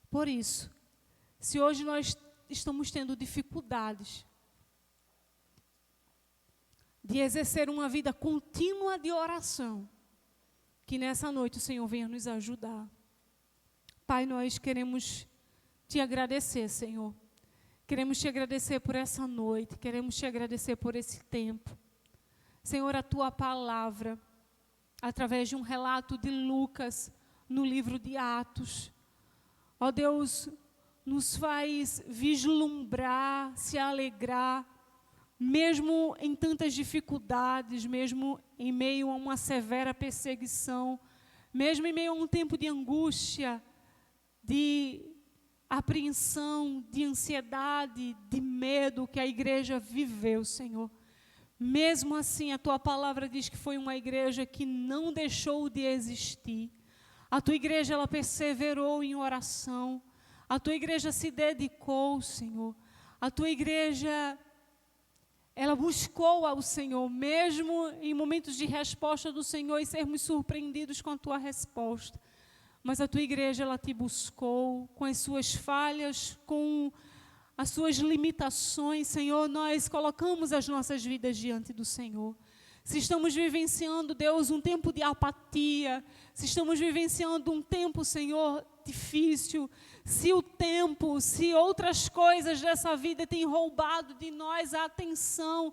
por isso. Se hoje nós estamos tendo dificuldades de exercer uma vida contínua de oração, que nessa noite o Senhor venha nos ajudar. Pai, nós queremos te agradecer, Senhor. Queremos te agradecer por essa noite, queremos te agradecer por esse tempo. Senhor, a tua palavra, através de um relato de Lucas, no livro de Atos. Ó Deus, nos faz vislumbrar, se alegrar, mesmo em tantas dificuldades, mesmo em meio a uma severa perseguição, mesmo em meio a um tempo de angústia, de apreensão, de ansiedade, de medo que a igreja viveu, Senhor. Mesmo assim, a Tua palavra diz que foi uma igreja que não deixou de existir. A Tua igreja, ela perseverou em oração. A Tua igreja se dedicou, Senhor. A Tua igreja, ela buscou ao Senhor, mesmo em momentos de resposta do Senhor e sermos surpreendidos com a Tua resposta. Mas a Tua igreja, ela Te buscou com as suas falhas, com as suas limitações, Senhor. Nós colocamos as nossas vidas diante do Senhor. Se estamos vivenciando, Deus, um tempo de apatia, se estamos vivenciando um tempo, Senhor, difícil, se outras coisas dessa vida têm roubado de nós a atenção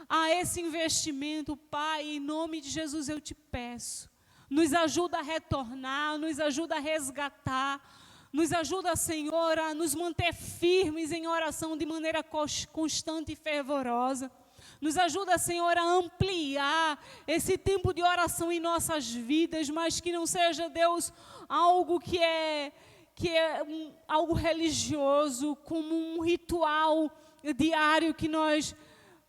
a esse investimento, Pai, em nome de Jesus eu Te peço, nos ajuda a retornar, nos ajuda a resgatar, nos ajuda, Senhor, a nos manter firmes em oração de maneira constante e fervorosa. Nos ajuda, Senhor, a ampliar esse tempo de oração em nossas vidas, mas que não seja, Deus, algo que é algo religioso, como um ritual diário que nós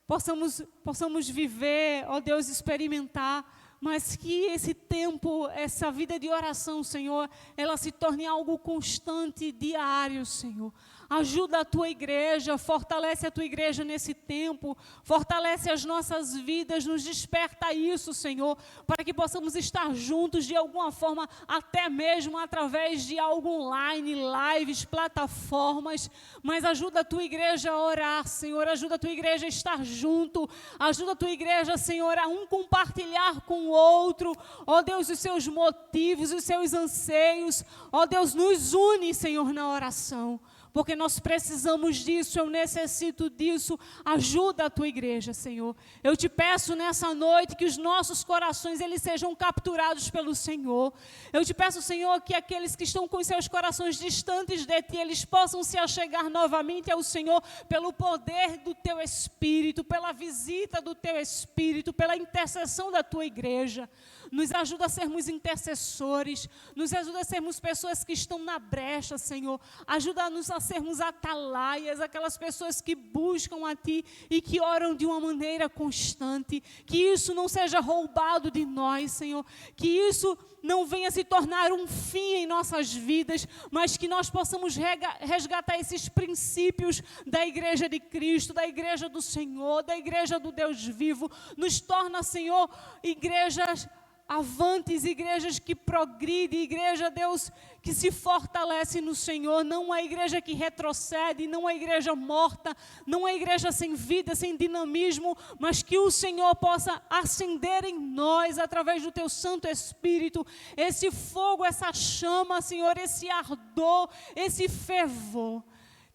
possamos viver, ó Deus, experimentar, mas que esse tempo, essa vida de oração, Senhor, ela se torne algo constante, diário, Senhor. Ajuda a Tua igreja, fortalece a Tua igreja nesse tempo, fortalece as nossas vidas, nos desperta isso, Senhor, para que possamos estar juntos de alguma forma, até mesmo através de algo online, lives, plataformas, mas ajuda a Tua igreja a orar, Senhor, ajuda a Tua igreja a estar junto, ajuda a Tua igreja, Senhor, a um compartilhar com o outro, ó Deus, os seus motivos, os seus anseios, ó Deus, nos une, Senhor, na oração, porque nós precisamos disso, eu necessito disso. Ajuda a Tua igreja, Senhor. Eu Te peço nessa noite que os nossos corações eles sejam capturados pelo Senhor. Eu Te peço, Senhor, que aqueles que estão com seus corações distantes de Ti, eles possam se achegar novamente ao Senhor pelo poder do Teu Espírito, pela visita do Teu Espírito, pela intercessão da Tua igreja. Nos ajuda a sermos intercessores, nos ajuda a sermos pessoas que estão na brecha, Senhor. Ajuda-nos a sermos atalaias, aquelas pessoas que buscam a Ti e que oram de uma maneira constante. Que isso não seja roubado de nós, Senhor. Que isso não venha se tornar um fim em nossas vidas, mas que nós possamos resgatar esses princípios da igreja de Cristo, da igreja do Senhor, da igreja do Deus vivo. Nos torna, Senhor, igrejas avantes, igrejas que progridem, igreja, Deus, que se fortalece no Senhor, não uma igreja que retrocede, não uma igreja morta, não uma igreja sem vida, sem dinamismo, mas que o Senhor possa acender em nós, através do Teu Santo Espírito, esse fogo, essa chama, Senhor, esse ardor, esse fervor.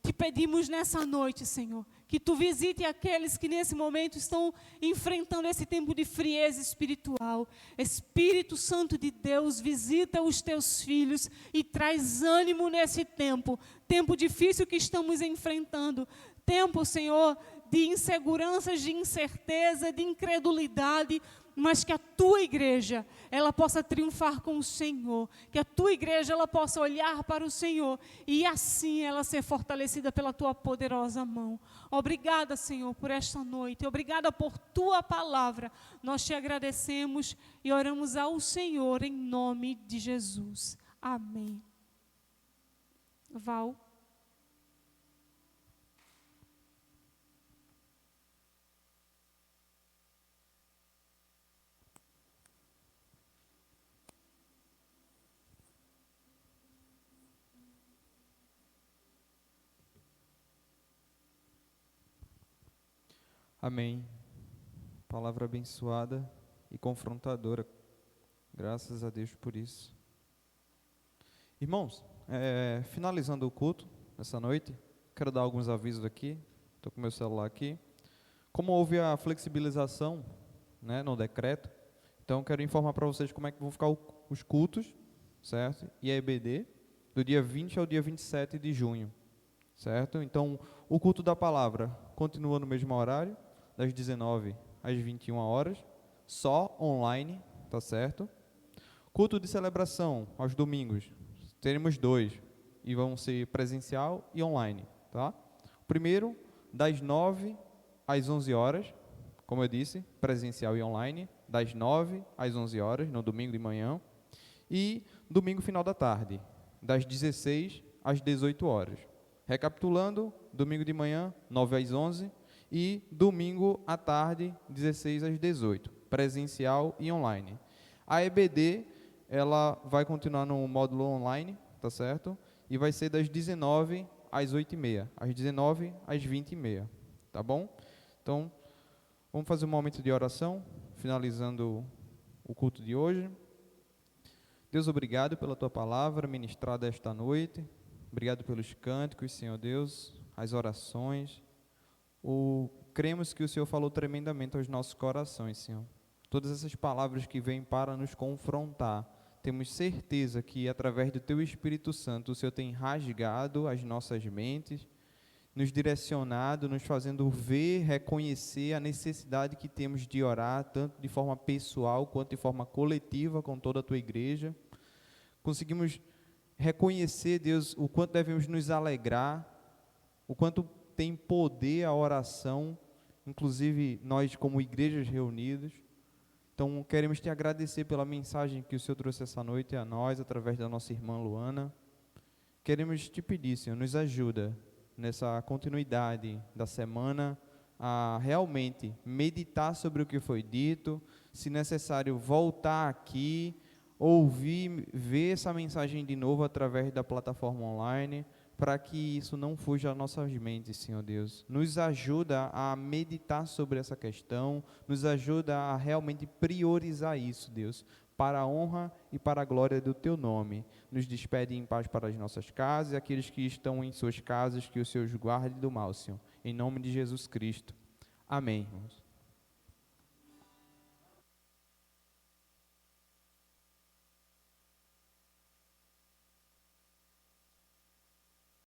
Te pedimos nessa noite, Senhor, que Tu visite aqueles que nesse momento estão enfrentando esse tempo de frieza espiritual. Espírito Santo de Deus, visita os Teus filhos e traz ânimo nesse tempo difícil que estamos enfrentando. Tempo, Senhor, de inseguranças, de incerteza, de incredulidade, mas que a Tua igreja, ela possa triunfar com o Senhor, que a Tua igreja, ela possa olhar para o Senhor e assim ela ser fortalecida pela Tua poderosa mão. Obrigada, Senhor, por esta noite, obrigada por Tua palavra, nós Te agradecemos e oramos ao Senhor em nome de Jesus. Amém. Val.
Amém. Palavra abençoada e confrontadora. Graças a Deus por isso. Irmãos, finalizando o culto essa noite, quero dar alguns avisos aqui. Estou com meu celular aqui. Como houve a flexibilização, né, no decreto, então quero informar para vocês como é que vão ficar os cultos certo? E a EBD, do dia 20 ao dia 27 de junho, certo? Então, o culto da palavra continua no mesmo horário, das 19 às 21 horas, só online, tá certo? Culto de celebração, aos domingos, teremos 2, e vão ser presencial e online, tá? O primeiro, das 9 às 11 horas, como eu disse, presencial e online, das 9 às 11 horas, no domingo de manhã, e domingo final da tarde, das 16 às 18 horas. Recapitulando, domingo de manhã, 9 às 11, e domingo à tarde, 16 às 18, presencial e online. A EBD, ela vai continuar no módulo online, tá certo? E vai ser das 19 às 8h30, às 19 às 20h30, tá bom? Então, vamos fazer um momento de oração, finalizando o culto de hoje. Deus, obrigado pela Tua palavra ministrada esta noite. Obrigado pelos cânticos, Senhor Deus, as orações. Cremos que o Senhor falou tremendamente aos nossos corações, Senhor. Todas essas palavras que vêm para nos confrontar, temos certeza que através do Teu Espírito Santo, o Senhor tem rasgado as nossas mentes, nos direcionado, nos fazendo ver, reconhecer a necessidade que temos de orar, tanto de forma pessoal quanto de forma coletiva com toda a Tua igreja. Conseguimos reconhecer, Deus, o quanto devemos nos alegrar, o quanto tem poder a oração, inclusive nós como igrejas reunidas. Então, queremos te agradecer pela mensagem que o Senhor trouxe essa noite a nós, através da nossa irmã Luana. Queremos te pedir, Senhor, nos ajuda nessa continuidade da semana a realmente meditar sobre o que foi dito, se necessário voltar aqui, ouvir, ver essa mensagem de novo através da plataforma online, para que isso não fuja às nossas mentes, Senhor Deus. Nos ajuda a meditar sobre essa questão, nos ajuda a realmente priorizar isso, Deus, para a honra e para a glória do Teu nome. Nos despede em paz para as nossas casas e aqueles que estão em suas casas, que o Senhor os guarde do mal, Senhor. Em nome de Jesus Cristo. Amém, irmãos.